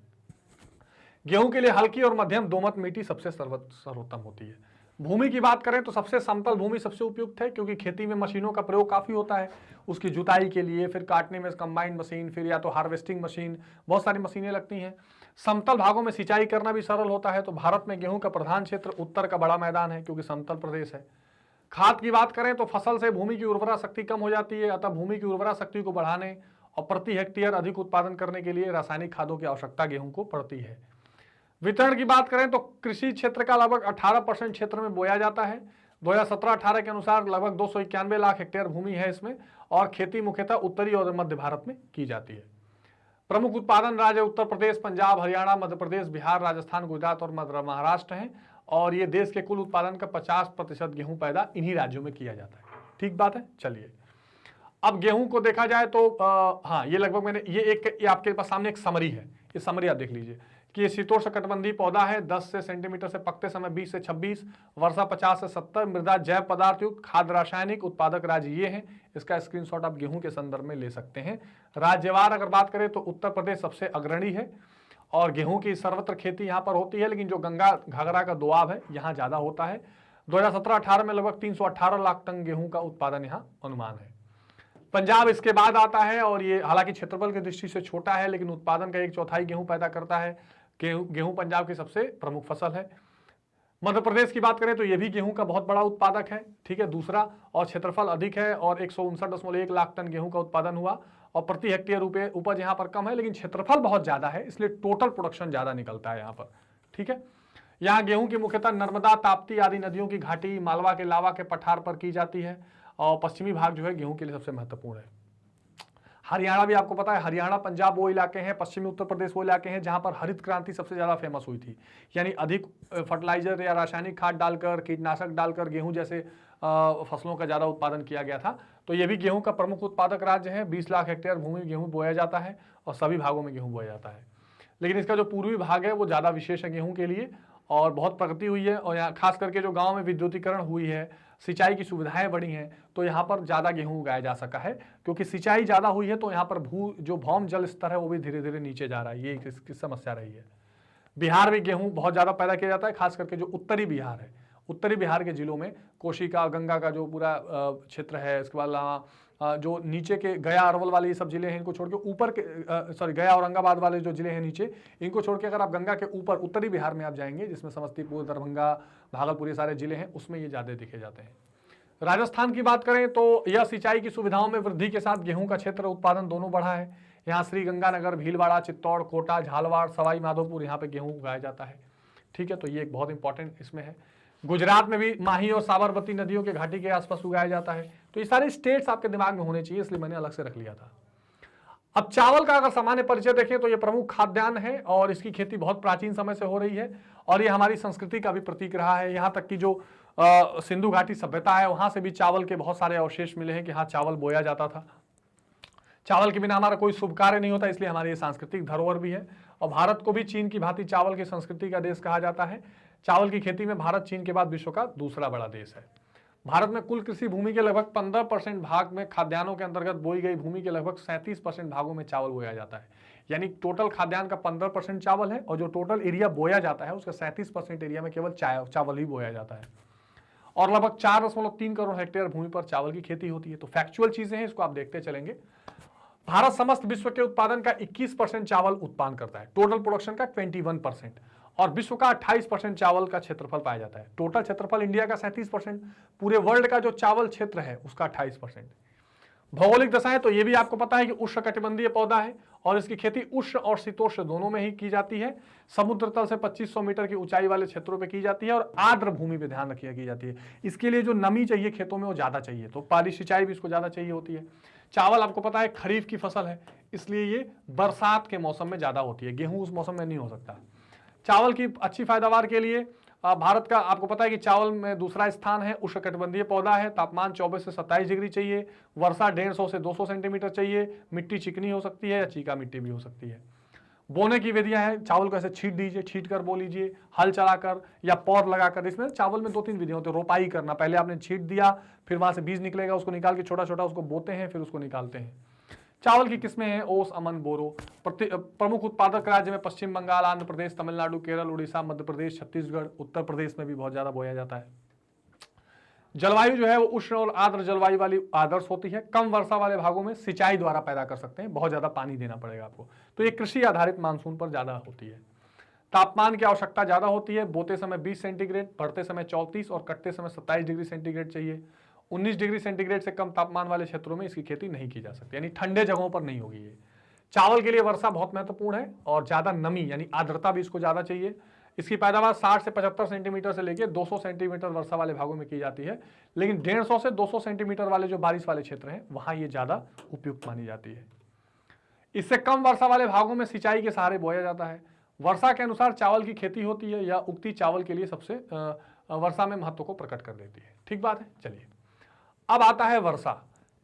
[SPEAKER 1] गेहूं के लिए हल्की और मध्यम दोमट मिट्टी सबसे सर्वोत्तम होती है। भूमि की बात करें तो सबसे समतल भूमि सबसे उपयुक्त है, क्योंकि खेती में मशीनों का प्रयोग काफी होता है। उसकी जुताई के लिए, फिर काटने में कंबाइन मशीन, फिर या तो हार्वेस्टिंग मशीन, बहुत सारी मशीनें लगती हैं। समतल भागों में सिंचाई करना भी सरल होता है। तो भारत में गेहूं का प्रधान क्षेत्र उत्तर का बड़ा मैदान है, क्योंकि समतल प्रदेश है। खाद की बात करें तो फसल से भूमि की उर्वरा शक्ति कम हो जाती है, अतः भूमि की उर्वरा शक्ति को बढ़ाने और प्रति हेक्टेयर अधिक उत्पादन करने के लिए रासायनिक खादों की आवश्यकता गेहूं को पड़ती है। वितरण की बात करें तो कृषि क्षेत्र का लगभग 18% क्षेत्र में बोया जाता है। 2017-18 के अनुसार लगभग 291 लाख हेक्टेयर भूमि है इसमें, और खेती मुख्यतः उत्तरी और मध्य भारत में की जाती है। प्रमुख उत्पादन राज्य उत्तर प्रदेश, पंजाब, हरियाणा, मध्य प्रदेश, बिहार, राजस्थान, गुजरात और महाराष्ट्र हैं। और ये देश के कुल उत्पादन का 50% गेहूं पैदा इन्हीं राज्यों में किया जाता है। ठीक बात है। चलिए अब गेहूं को देखा जाए तो हाँ, ये लगभग मैंने ये आपके पास सामने एक समरी है, ये समरी आप देख लीजिए कि ये शीतोष्णकटिबंधीय पौधा है। 10 से सेंटीमीटर से पकते समय 20 से 26, वर्षा 50 से 70, मृदा जैव पदार्थ युक्त, खाद्य रासायनिक, उत्पादक राज्य ये हैं। इसका स्क्रीनशॉट आप गेहूं के संदर्भ में ले सकते हैं। राज्यवार अगर बात करें तो उत्तर प्रदेश सबसे अग्रणी है और गेहूं की सर्वत्र खेती यहाँ पर होती है, लेकिन जो गंगा घाघरा का दोआब है यहाँ ज्यादा होता है। 2017-18 में लगभग 318 लाख टन गेहूं का उत्पादन यहाँ अनुमान है। पंजाब इसके बाद आता है और ये हालांकि क्षेत्रफल की दृष्टि से छोटा है, लेकिन उत्पादन का 1/4 गेहूं पैदा करता है। गेहूं पंजाब की सबसे प्रमुख फसल है। मध्य प्रदेश की बात करें तो यह भी गेहूं का बहुत बड़ा उत्पादक है, ठीक है, दूसरा, और क्षेत्रफल अधिक है और 159.1 लाख टन गेहूं का उत्पादन हुआ और प्रति हेक्टेयर उपज यहाँ पर कम है, लेकिन क्षेत्रफल बहुत ज्यादा है, इसलिए टोटल प्रोडक्शन ज्यादा निकलता है यहाँ पर। ठीक है, यहाँ गेहूं की मुख्यतः नर्मदा, ताप्ती आदि नदियों की घाटी, मालवा के लावा के पठार पर की जाती है और पश्चिमी भाग जो है गेहूं के लिए सबसे महत्वपूर्ण है। हरियाणा भी आपको पता है, हरियाणा पंजाब वो इलाके हैं, पश्चिमी उत्तर प्रदेश वो इलाके हैं जहां पर हरित क्रांति सबसे ज्यादा फेमस हुई थी, यानी अधिक फर्टिलाइजर या रासायनिक खाद डालकर, कीटनाशक डालकर गेहूं जैसे फसलों का ज्यादा उत्पादन किया गया था। तो ये भी गेहूं का प्रमुख उत्पादक राज्य है। 20 लाख हेक्टेयर भूमि गेहूं बोया जाता है और सभी भागों में गेहूं बोया जाता है, लेकिन इसका जो पूर्वी भाग है वो ज्यादा विशेष है गेहूं के लिए और बहुत प्रगति हुई है। और यहाँ खास करके जो गाँव में विद्युतीकरण हुई है, सिंचाई की सुविधाएं बढ़ी हैं, तो यहाँ पर ज़्यादा गेहूं उगाया जा सका है, क्योंकि सिंचाई ज़्यादा हुई है तो यहाँ पर जो भौम जल स्तर है वो भी धीरे धीरे नीचे जा रहा है। ये इसकी समस्या रही है। बिहार में गेहूं बहुत ज़्यादा पैदा किया जाता है, खास करके जो उत्तरी बिहार है, उत्तरी बिहार के जिलों में कोशिका गंगा का जो पूरा क्षेत्र है, इसके बाद जो नीचे के गया अरवल वाले ये सब जिले हैं, इनको छोड़ के ऊपर के गया औरंगाबाद वाले जो जिले हैं नीचे, इनको छोड़ के अगर आप गंगा के ऊपर उत्तरी बिहार में आप जाएंगे, जिसमें समस्तीपुर, दरभंगा, भागलपुर ये सारे जिले हैं, उसमें ये ज़्यादा दिखे जाते हैं। राजस्थान की बात करें तो यह सिंचाई की सुविधाओं में वृद्धि के साथ गेहूं का क्षेत्र उत्पादन दोनों बढ़ा है। यहाँ श्रीगंगानगर, भीलवाड़ा, चित्तौड़, कोटा, झालवाड़, सवाई माधोपुर यहाँ पे गेहूं उगाया जाता है। ठीक है, तो ये एक बहुत इंपॉर्टेंट इसमें है। गुजरात में भी माही और साबरमती नदियों के घाटी के आसपास उगाया जाता है। तो ये सारे स्टेट्स आपके दिमाग में होने चाहिए, इसलिए मैंने अलग से रख लिया था। अब चावल का अगर सामान्य परिचय देखें तो ये प्रमुख खाद्यान्न है और इसकी खेती बहुत प्राचीन समय से हो रही है और ये हमारी संस्कृति का भी प्रतीक रहा है। यहाँ तक कि जो सिंधु घाटी सभ्यता है वहां से भी चावल के बहुत सारे अवशेष मिले हैं कि हाँ, चावल बोया जाता था। चावल के बिना हमारा कोई शुभ कार्य नहीं होता, इसलिए हमारी ये सांस्कृतिक धरोहर भी है। और भारत को भी चीन की भांति चावल की संस्कृति का देश कहा जाता है। चावल की खेती में भारत चीन के बाद विश्व का दूसरा बड़ा देश है। भारत में कुल कृषि भूमि के लगभग 15% भाग में खाद्यान्नों के अंतर्गत बोई गई भूमि के लगभग 37% भागों में चावल बोया जाता है। यानी टोटल खाद्यान्न का 15% चावल है और जो टोटल एरिया बोया जाता है उसका 37% एरिया में केवल चावल ही बोया जाता है और लगभग 4.3 करोड़ हेक्टेयर भूमि पर चावल की खेती होती है। तो फैक्चुअल चीजें हैं, इसको आप देखते चलेंगे। भारत समस्त विश्व के उत्पादन का 21% चावल उत्पादन करता है, टोटल प्रोडक्शन का 21%, और विश्व का 28% चावल का क्षेत्रफल पाया जाता है। टोटल क्षेत्रफल इंडिया का 37%, पूरे वर्ल्ड का जो चावल क्षेत्र है उसका 28%। भौगोलिक दशाएं तो ये भी आपको पता है कि उष्णकटिबंधीय पौधा है और इसकी खेती उष्ण और शीतोष्ण दोनों में ही की जाती है। समुद्र तल से 2500 मीटर की ऊंचाई वाले क्षेत्रों पे की जाती है और आर्द्र भूमि पे ध्यान रखिए की जाती है। इसके लिए जो नमी चाहिए खेतों में वो ज्यादा चाहिए, तो पानी सिंचाई भी इसको ज्यादा चाहिए होती है। चावल आपको पता है खरीफ की फसल है, इसलिए ये बरसात के मौसम में ज्यादा होती है, गेहूं उस मौसम में नहीं हो सकता। चावल की अच्छी पैदावार के लिए भारत का आपको पता है कि चावल में दूसरा स्थान है। उष्णकटिबंधीय पौधा है, तापमान 24 से 27 डिग्री चाहिए, वर्षा 150 से 200 सेंटीमीटर चाहिए, मिट्टी चिकनी हो सकती है या चीका मिट्टी भी हो सकती है। बोने की विधियां हैं, चावल को ऐसे छीट दीजिए, छीट कर बो लीजिए, हल चलाकर या पौध लगाकर। इसमें चावल में 2-3 विधियां होती है। रोपाई करना, पहले आपने छीट दिया, फिर वहां से बीज निकलेगा, उसको निकाल के छोटा छोटा उसको बोते हैं, फिर उसको निकालते हैं। चावल की किस्में हैं ओस, अमन, बोरो। प्रमुख उत्पादक राज्य में पश्चिम बंगाल, आंध्र प्रदेश, तमिलनाडु, केरल, उड़ीसा, मध्य प्रदेश, छत्तीसगढ़, उत्तर प्रदेश में भी बहुत ज्यादा बोया जाता है। जलवायु जो है वो उष्ण और आर्द्र जलवायु वाली आदर्श होती है। कम वर्षा वाले भागों में सिंचाई द्वारा पैदा कर सकते हैं, बहुत ज्यादा पानी देना पड़ेगा आपको, तो ये कृषि आधारित मानसून पर ज्यादा होती है। तापमान की आवश्यकता ज्यादा होती है, बोते समय 20 सेंटीग्रेड, बढ़ते समय 34 और कटते समय 27 डिग्री सेंटीग्रेड चाहिए। 19 डिग्री सेंटीग्रेड से कम तापमान वाले क्षेत्रों में इसकी खेती नहीं की जा सकती, यानी ठंडे जगहों पर नहीं होगी ये। चावल के लिए वर्षा बहुत महत्वपूर्ण है और ज्यादा नमी यानी आर्द्रता भी इसको ज्यादा चाहिए। इसकी पैदावार 60 से 75 सेंटीमीटर से लेकर 200 सेंटीमीटर वर्षा वाले भागों में की जाती है, लेकिन 150 से 200 सेंटीमीटर वाले जो बारिश वाले क्षेत्र हैं वहां ये ज्यादा उपयुक्त मानी जाती है। इससे कम वर्षा वाले भागों में सिंचाई के सहारे बोया जाता है। वर्षा के अनुसार चावल की खेती होती है। यह उक्ति चावल के लिए सबसे वर्षा में महत्व को प्रकट कर देती है। ठीक बात है। चलिए अब आता है वर्षा।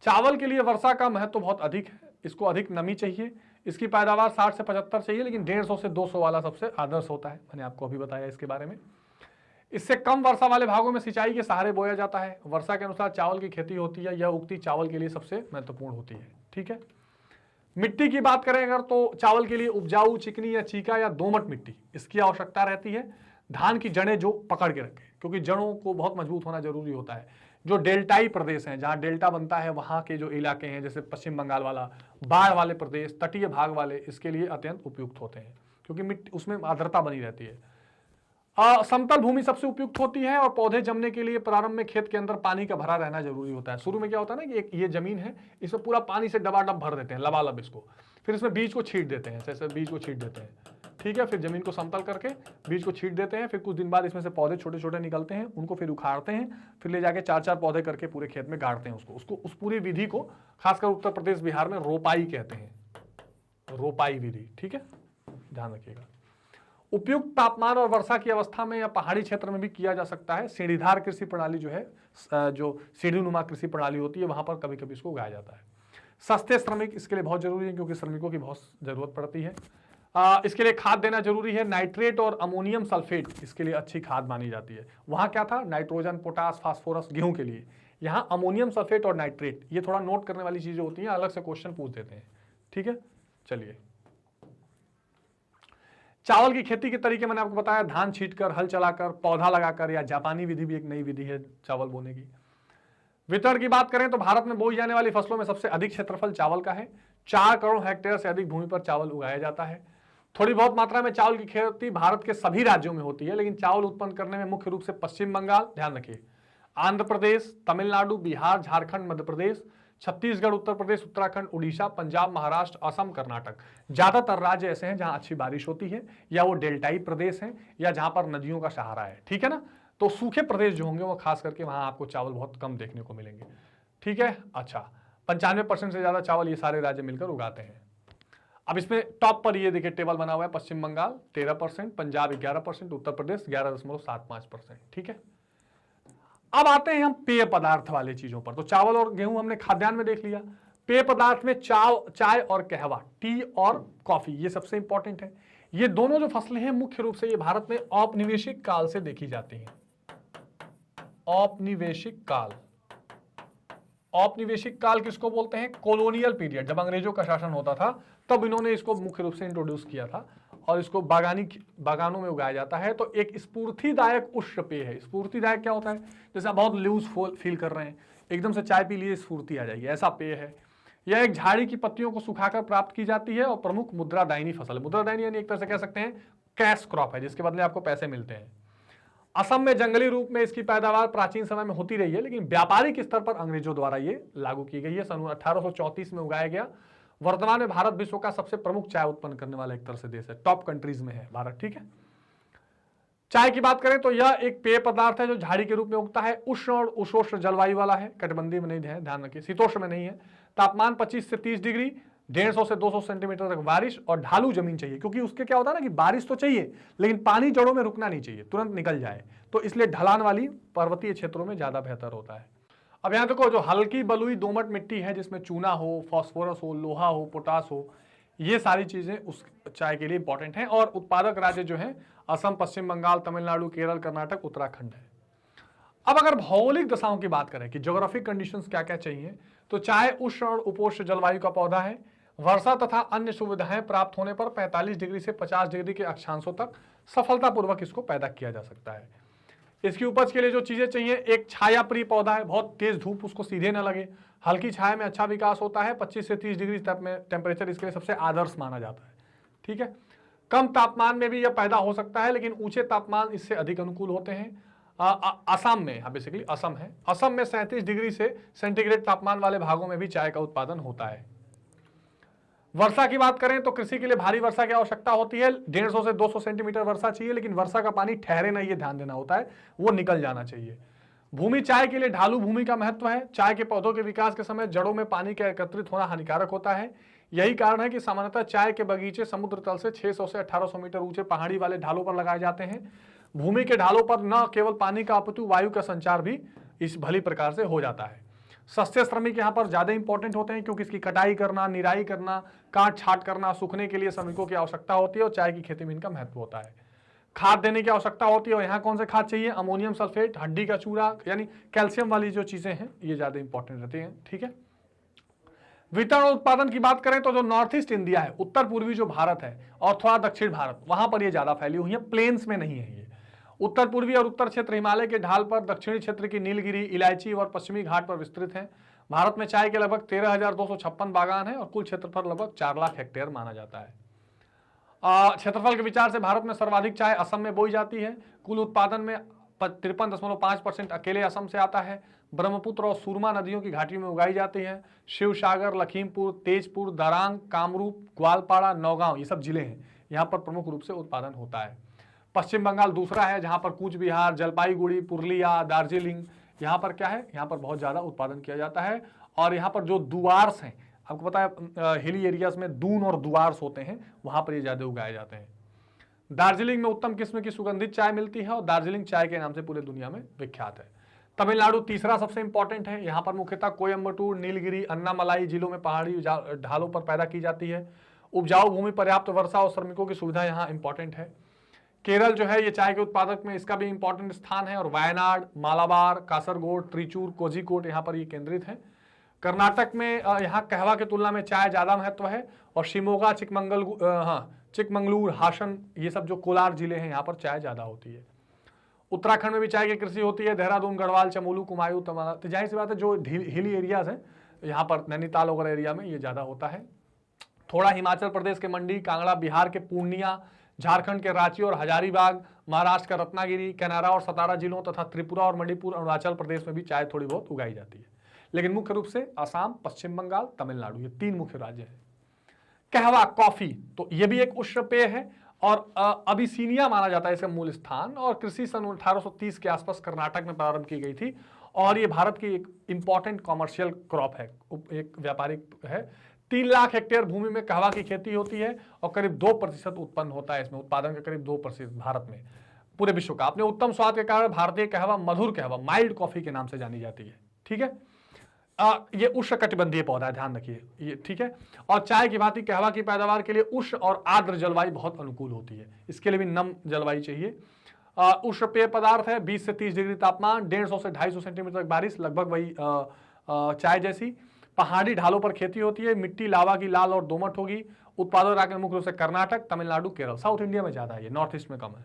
[SPEAKER 1] चावल के लिए वर्षा का महत्व बहुत अधिक है। इसको अधिक नमी चाहिए, इसकी पैदावार 60 से 75 चाहिए, लेकिन 150 से 200 वाला सबसे आदर्श होता है। मैंने आपको अभी बताया इसके बारे में। इससे कम वर्षा वाले भागों में सिंचाई के सहारे बोया जाता है। वर्षा के अनुसार चावल की खेती होती है। यह उक्ति चावल के लिए सबसे महत्वपूर्ण होती है। ठीक है। मिट्टी की बात करें अगर तो चावल के लिए उपजाऊ, चिकनी या चीका या दोमट मिट्टी इसकी आवश्यकता रहती है। धान की जड़ें जो पकड़ के रखे, क्योंकि जड़ों को बहुत मजबूत होना जरूरी होता है। जो डेल्टाई प्रदेश हैं, जहां डेल्टा बनता है, वहां के जो इलाके हैं जैसे पश्चिम बंगाल वाला, बाढ़ वाले प्रदेश, तटीय भाग वाले, इसके लिए अत्यंत उपयुक्त होते हैं क्योंकि मिट्टी उसमें आर्द्रता बनी रहती है। समतल भूमि सबसे उपयुक्त होती है और पौधे जमने के लिए प्रारंभ में खेत के अंदर पानी का भरा रहना जरूरी होता है। शुरू में क्या होता है ना कि एक ये जमीन है, इसमें पूरा पानी से डबाडब भर देते हैं, लबालब इसको, फिर इसमें बीज को छींट देते हैं, जैसे बीज को छींट देते हैं। ठीक है। फिर जमीन को समतल करके बीज को छींट देते हैं। फिर कुछ दिन बाद इसमें से पौधे छोटे छोटे निकलते हैं, उनको फिर उखाड़ते हैं, फिर ले जाके 4-4 पौधे करके पूरे खेत में गाड़ते हैं उसको। उस पूरी विधि को खासकर उत्तर प्रदेश बिहार में रोपाई कहते हैं, रोपाई विधि। ठीक है, ध्यान रखिएगा। उपयुक्त तापमान और वर्षा की अवस्था में या पहाड़ी क्षेत्र में भी किया जा सकता है। सीढ़ीदार कृषि प्रणाली जो है, जो सीढ़ीनुमा कृषि प्रणाली होती है, वहां पर कभी कभी इसको उगाया जाता है। सस्ते श्रमिक इसके लिए बहुत जरूरी है क्योंकि श्रमिकों की बहुत जरूरत पड़ती है। इसके लिए खाद देना जरूरी है। नाइट्रेट और अमोनियम सल्फेट इसके लिए अच्छी खाद मानी जाती है। वहां क्या था, नाइट्रोजन, पोटास, फास्फोरस गेहूं के लिए, यहां अमोनियम सल्फेट और नाइट्रेट, ये थोड़ा नोट करने वाली चीजें होती हैं, अलग से क्वेश्चन पूछ देते हैं। ठीक है। चलिए चावल की खेती के तरीके मैंने आपको बताया, धान छींटकर, हल चलाकर, पौधा लगाकर, या जापानी विधि भी एक नई विधि है चावल बोने की। वितरण की बात करें तो भारत में बोई जाने वाली फसलों में सबसे अधिक क्षेत्रफल चावल का है। 4 करोड़ हेक्टेयर से अधिक भूमि पर चावल उगाया जाता है। थोड़ी बहुत मात्रा में चावल की खेती भारत के सभी राज्यों में होती है, लेकिन चावल उत्पन्न करने में मुख्य रूप से पश्चिम बंगाल, ध्यान रखिए, आंध्र प्रदेश, तमिलनाडु, बिहार, झारखंड, मध्य प्रदेश, छत्तीसगढ़, उत्तर प्रदेश, उत्तराखंड, उड़ीसा, पंजाब, महाराष्ट्र, असम, कर्नाटक, ज्यादातर राज्य ऐसे हैं जहां अच्छी बारिश होती है, या वो डेल्टाई प्रदेश हैं, या जहां पर नदियों का सहारा है। ठीक है ना। तो सूखे प्रदेश जो होंगे वो खास करके वहां आपको चावल बहुत कम देखने को मिलेंगे। ठीक है। अच्छा, 95% से ज्यादा चावल ये सारे राज्य मिलकर उगाते हैं। अब इसमें टॉप पर ये देखिए टेबल बना हुआ है, पश्चिम बंगाल 13%, पंजाब 11%, उत्तर प्रदेश 11.75%। ठीक है। अब आते हैं हम पेय पदार्थ वाले चीजों पर। तो चावल और गेहूं हमने खाद्यान्न में देख लिया। पेय पदार्थ में चाय और कहवा, टी और कॉफी, ये सबसे इंपॉर्टेंट है। ये दोनों जो फसलें हैं मुख्य रूप से ये भारत में औपनिवेशिक काल से देखी जाती हैं। औपनिवेशिक काल, औपनिवेशिक काल किसको बोलते हैं, कॉलोनियल पीरियड, जब अंग्रेजों का शासन होता था तब इन्होंने इसको मुख्य रूप से इंट्रोड्यूस किया था और इसको बागानों में उगाया जाता है। तो एक स्फूर्तिदायक उष्ण पेय है। स्फूर्तिदायक क्या होता है, जैसे आप बहुत लूज फील कर रहे हैं, एकदम से चाय पी लिए स्फूर्ति आ जाएगी, ऐसा पेय है। यह एक झाड़ी की पत्तियों को सुखाकर प्राप्त की जाती है और प्रमुख मुद्रादायनी फसल है। मुद्रादायनी यानी एक तरह से कह सकते हैं कैश क्रॉप है, जिसके बदले आपको पैसे मिलते हैं। असम में जंगली रूप में इसकी पैदावार प्राचीन समय में होती रही है, लेकिन व्यापारिक स्तर पर अंग्रेजों द्वारा ये लागू की गई है। सन 1834 में उगाया गया। वर्तमान में भारत विश्व का सबसे प्रमुख चाय उत्पन्न करने वाला एक तरह से देश है, टॉप कंट्रीज में है भारत। ठीक है। चाय की बात करें तो यह एक पेय पदार्थ है जो झाड़ी के रूप में उगता है। उष्ण और उपोष्ण जलवायु वाला है, कटिबंधीय में नहीं है, ध्यान रखिए, शीतोष्ण में नहीं है। तापमान 25 से 30 डिग्री, 150 से 200 सेंटीमीटर तक बारिश और ढालू जमीन चाहिए, क्योंकि उसके क्या होता है ना कि बारिश तो चाहिए लेकिन पानी जड़ों में रुकना नहीं चाहिए, तुरंत निकल जाए, तो इसलिए ढलान वाली पर्वतीय क्षेत्रों में ज्यादा बेहतर होता है। अब यहां देखो, जो हल्की बलुई दोमट मिट्टी है जिसमें चूना हो, फास्फोरस हो, लोहा हो, पोटास हो, ये सारी चीजें उस चाय के लिए इंपॉर्टेंट हैं। और उत्पादक राज्य जो है असम, पश्चिम बंगाल, तमिलनाडु, केरल, कर्नाटक, उत्तराखंड है। अब अगर भौगोलिक दशाओं की बात करें कि ज्योग्राफिक कंडीशंस क्या क्या चाहिए, तो चाय उष्ण और उपोष्ण जलवायु का पौधा है। वर्षा तथा अन्य सुविधाएं प्राप्त होने पर 45 डिग्री से 50 डिग्री के अक्षांशों तक सफलतापूर्वक इसको पैदा किया जा सकता है। इसकी उपज के लिए जो चीजें चाहिए, एक छाया प्रिय पौधा है, बहुत तेज धूप उसको सीधे न लगे, हल्की छाया में अच्छा विकास होता है। 25 से 30 डिग्री तक में टेम्परेचर इसके लिए सबसे आदर्श माना जाता है। ठीक है। कम तापमान में भी यह पैदा हो सकता है, लेकिन ऊंचे तापमान इससे अधिक अनुकूल होते हैं। असम में, बेसिकली असम है, असम में 37 डिग्री से सेंटीग्रेड तापमान वाले भागों में भी चाय का उत्पादन होता है। वर्षा की बात करें तो कृषि के लिए भारी वर्षा की आवश्यकता होती है। 150 से 200 सेंटीमीटर वर्षा चाहिए, लेकिन वर्षा का पानी ठहरे ना, ये ध्यान देना होता है, वो निकल जाना चाहिए। भूमि चाय के लिए ढालू भूमि का महत्व है। चाय के पौधों के विकास के समय जड़ों में पानी का एकत्रित होना हानिकारक होता है। यही कारण है कि सामान्यतः चाय के बगीचे समुद्र तल से 600 से 1800 मीटर ऊंचे पहाड़ी वाले ढालों पर लगाए जाते हैं। भूमि के ढालों पर न केवल पानी का अपितु वायु का संचार भी इस भली प्रकार से हो जाता है। सस्ते श्रमिक यहाँ पर ज्यादा इंपॉर्टेंट होते हैं, क्योंकि इसकी कटाई करना, निराई करना, काट छाट करना, सूखने के लिए श्रमिकों की आवश्यकता होती है और चाय की खेती में इनका महत्व होता है। खाद देने की आवश्यकता होती है और यहाँ कौन से खाद चाहिए? अमोनियम सल्फेट, हड्डी का चूरा यानी कैल्शियम वाली जो चीजें हैं ये ज्यादा इंपॉर्टेंट रहती हैं। ठीक है, वितरण और उत्पादन की बात करें तो जो नॉर्थ ईस्ट इंडिया है, उत्तर पूर्वी जो भारत है और थोड़ा दक्षिण भारत, वहां पर ये ज्यादा फैली हुई है, प्लेन्स में नहीं है ये। उत्तर पूर्वी और उत्तर क्षेत्र हिमालय के ढाल पर, दक्षिणी क्षेत्र की नीलगिरी, इलायची और पश्चिमी घाट पर विस्तृत है। भारत में चाय के लगभग 13,256 बागान है और कुल क्षेत्रफल लगभग 4 लाख हेक्टेयर माना जाता है। क्षेत्रफल के विचार से भारत में सर्वाधिक चाय असम में बोई जाती है। कुल उत्पादन में 53.5% अकेले असम से आता है। ब्रह्मपुत्र और सूरमा नदियों की घाटी में उगाई जाती है। शिवसागर, लखीमपुर, तेजपुर, दरांग, कामरूप, ग्वालपाड़ा, नौगांव ये सब जिले हैं, यहाँ पर प्रमुख रूप से उत्पादन होता है। पश्चिम बंगाल दूसरा है, जहाँ पर कूच बिहार, जलपाईगुड़ी, पुरुलिया, दार्जिलिंग, यहाँ पर क्या है, यहाँ पर बहुत ज्यादा उत्पादन किया जाता है। और यहाँ पर जो दुआर्स हैं, आपको पता है हिली एरियाज में दून और दुआर्स होते हैं, वहां पर ये ज्यादा उगाए जाते हैं। दार्जिलिंग में उत्तम किस्म की सुगंधित चाय मिलती है और दार्जिलिंग चाय के नाम से पूरे दुनिया में विख्यात है। तमिलनाडु तीसरा सबसे इंपॉर्टेंट है। यहाँ पर मुख्यतः कोयम्बटूर, नीलगिरी, अन्नामलाई जिलों में पहाड़ी ढालों पर पैदा की जाती है। उपजाऊ भूमि, पर्याप्त वर्षा और श्रमिकों की सुविधा यहाँ इंपॉर्टेंट है। केरल जो है ये चाय के उत्पादक में इसका भी इंपॉर्टेंट स्थान है और वायनाड, मालाबार, कासरगोड, त्रिचूर, कोझिकोड यहाँ पर ये केंद्रित है। कर्नाटक में यहाँ कहवा की तुलना में चाय ज्यादा महत्व है और शिमोगा, चिकमंगलूर, हासन ये सब जो कोलार जिले हैं यहाँ पर चाय ज्यादा होती है। उत्तराखंड में भी चाय की कृषि होती है। देहरादून, गढ़वाल, चमोलू, कुमायूं, तमाला, तो जाहिर सी बात है जो हिली एरियाज हैं यहाँ पर नैनीताल वगैरह एरिया में ये ज्यादा होता है। थोड़ा हिमाचल प्रदेश के मंडी, कांगड़ा, बिहार के पूर्णिया, झारखंड के रांची और हजारीबाग, महाराष्ट्र का रत्नागिरी, कनारा और सतारा जिलों तथा त्रिपुरा और मणिपुर, अरुणाचल प्रदेश में भी चाय थोड़ी बहुत उगाई जाती है। लेकिन मुख्य रूप से असम, पश्चिम बंगाल, तमिलनाडु ये 3 मुख्य राज्य हैं। कहवा, कॉफी, तो ये भी एक उष्ण पेय है और अबिसीनिया माना जाता है इसका मूल स्थान। और कृषि सन 1830 के आसपास कर्नाटक में प्रारंभ की गई थी और ये भारत की एक इंपॉर्टेंट कॉमर्शियल क्रॉप है, एक व्यापारिक है। 3 लाख हेक्टेयर भूमि में कहवा की खेती होती है और करीब 2% उत्पन्न होता है इसमें, उत्पादन का करीब 2% भारत में, पूरे विश्व का। अपने उत्तम स्वाद के कारण भारतीय कहवा मधुर कहवा, माइल्ड कॉफी के नाम से जानी जाती है। ठीक है, ये उष्णकटिबंधीय पौधा है, ध्यान रखिए ये। ठीक है, और चाय की भांति कहवा की पैदावार के लिए उष्ण और आर्द्र जलवायु बहुत अनुकूल होती है, इसके लिए भी नम जलवायु चाहिए। उष्ण पेय पदार्थ है, 20 से 30 डिग्री तापमान, 150 से 250 सेंटीमीटर तक बारिश, लगभग वही चाय जैसी। पहाड़ी ढालों पर खेती होती है। मिट्टी लावा की लाल और दोमट होगी। उत्पादक राज्य मुख्य रूप से कर्नाटक, तमिलनाडु, केरल। साउथ इंडिया में ज्यादा है, नॉर्थ ईस्ट में कम है।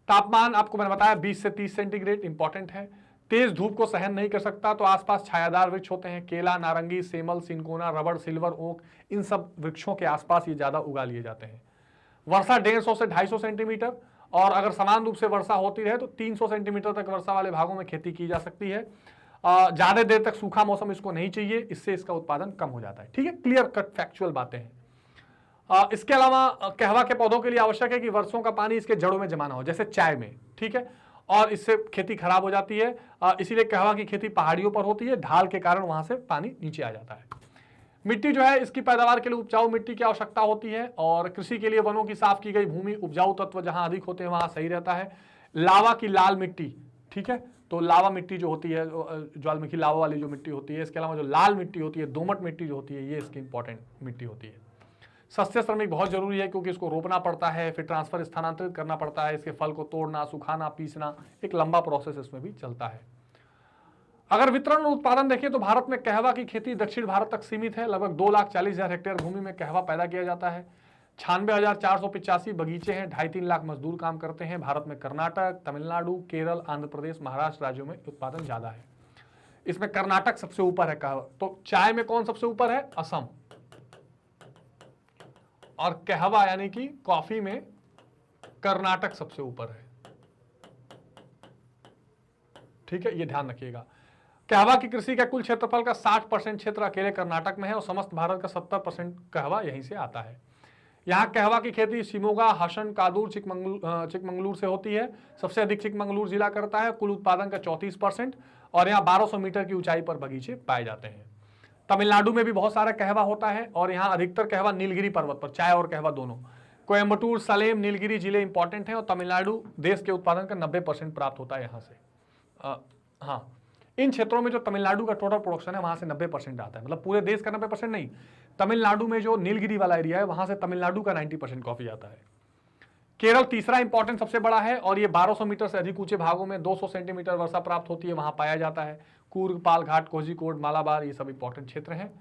[SPEAKER 1] तापमान आपको मैंने बताया 20 से 30 सेंटीग्रेड इंपॉर्टेंट है। तेज धूप को सहन नहीं कर सकता तो आसपास छायादार वृक्ष होते हैं। केला, नारंगी, सेमल, सिनकोना, रबड़, सिल्वर, ओक, इन सब वृक्षों के आसपास ये ज्यादा उगा लिए जाते हैं। वर्षा 150 से 250 सेंटीमीटर, और अगर समान रूप से वर्षा होती रहे तो 300 सेंटीमीटर तक वर्षा वाले भागों में खेती की जा सकती है। ज्यादा देर तक सूखा मौसम इसको नहीं चाहिए, इससे इसका उत्पादन कम हो जाता है। ठीक है, क्लियर कट फैक्चुअल बातें हैं। इसके अलावा कहवा के पौधों के लिए आवश्यक है कि वर्षों का पानी इसके जड़ों में जमा ना हो, जैसे चाय में। ठीक है, और इससे खेती खराब हो जाती है, इसीलिए कहवा की खेती पहाड़ियों पर होती है, ढाल के कारण वहां से पानी नीचे आ जाता है। मिट्टी जो है इसकी पैदावार के लिए उपजाऊ मिट्टी की आवश्यकता होती है और कृषि के लिए वनों की साफ की गई भूमि, उपजाऊ तत्व जहां अधिक होते हैं वहां सही रहता है। लावा की लाल मिट्टी, ठीक है, तो लावा मिट्टी जो होती है, ज्वालामुखी लावा वाली जो मिट्टी होती है, इसके अलावा जो लाल मिट्टी होती है, दोमट मिट्टी जो होती है, ये इसकी इंपॉर्टेंट मिट्टी होती है। सस्ते श्रमिक बहुत जरूरी है क्योंकि इसको रोपना पड़ता है, फिर ट्रांसफर स्थानांतरित करना पड़ता है, इसके फल को तोड़ना, सुखाना, पीसना, एक लंबा प्रोसेस इसमें भी चलता है। अगर वितरण और उत्पादन देखिए तो भारत में कहवा की खेती दक्षिण भारत तक सीमित है। लगभग 2,40,000 हेक्टेयर भूमि में कहवा पैदा किया जाता है। 96,485 बगीचे हैं, 2.5-3 लाख मजदूर काम करते हैं। भारत में कर्नाटक, तमिलनाडु, केरल, आंध्र प्रदेश, महाराष्ट्र राज्यों में उत्पादन ज्यादा है। इसमें कर्नाटक सबसे ऊपर है कहवा। तो चाय में कौन सबसे ऊपर है? असम। और कहवा यानी कि कॉफी में कर्नाटक सबसे ऊपर है। ठीक है, ये ध्यान रखिएगा। कहवा की कृषि का कुल क्षेत्रफल का 60% क्षेत्र अकेले कर्नाटक में है और समस्त भारत का 70% कहवा यहीं से आता है। यहाँ कहवा की खेती शिमोगा, हासन, कादूर, चिकमंगलूर से होती है। सबसे अधिक चिकमंगलूर जिला करता है, कुल उत्पादन का 34%, और यहाँ 1200 मीटर की ऊंचाई पर बगीचे पाए जाते हैं। तमिलनाडु में भी बहुत सारा कहवा होता है और यहाँ अधिकतर कहवा नीलगिरी पर्वत पर, चाय और कहवा दोनों। कोयम्बटूर, सलेम, नीलगिरी जिले इंपॉर्टेंट हैं और तमिलनाडु देश के उत्पादन का 90% प्राप्त होता है यहाँ से। हाँ, इन क्षेत्रों में जो तमिलनाडु का टोटल प्रोडक्शन है वहां से 90% आता है, मतलब पूरे देश का 90% नहीं, तमिलनाडु में जो नीलगिरी वाला एरिया है वहां से तमिलनाडु का 90% कॉफी आता है। केरल तीसरा इंपॉर्टेंट सबसे बड़ा है और ये 1200 मीटर से अधिक ऊंचे भागों में 200 सेंटीमीटर वर्षा प्राप्त होती है, वहां पाया जाता है। कूर्ग, पालघाट, कोझिकोड, मालाबार ये सब इंपॉर्टेंट क्षेत्र हैं।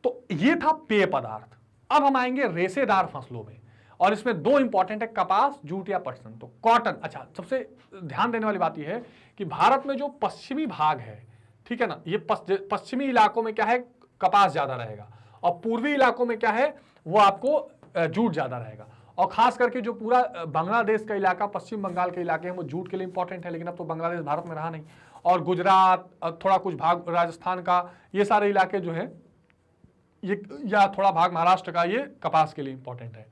[SPEAKER 1] तो ये था पेय पदार्थ। अब हम आएंगे रेशेदार फसलों में और इसमें दो इंपॉर्टेंट है, कपास, जूट या पटसन। तो कॉटन, अच्छा सबसे ध्यान देने वाली बात यह है कि भारत में जो पश्चिमी भाग है, ठीक है ना, ये पश्चिमी इलाकों में क्या है, कपास ज्यादा रहेगा और पूर्वी इलाकों में क्या है, वो आपको जूट ज्यादा रहेगा। और खास करके जो पूरा बांग्लादेश का इलाका, पश्चिम बंगाल के इलाके हैं, वो जूट के लिए इंपॉर्टेंट है, लेकिन अब तो बांग्लादेश भारत में रहा नहीं। और गुजरात, थोड़ा कुछ भाग राजस्थान का, ये सारे इलाके जो है ये, या थोड़ा भाग महाराष्ट्र का, ये कपास के लिए इंपॉर्टेंट है।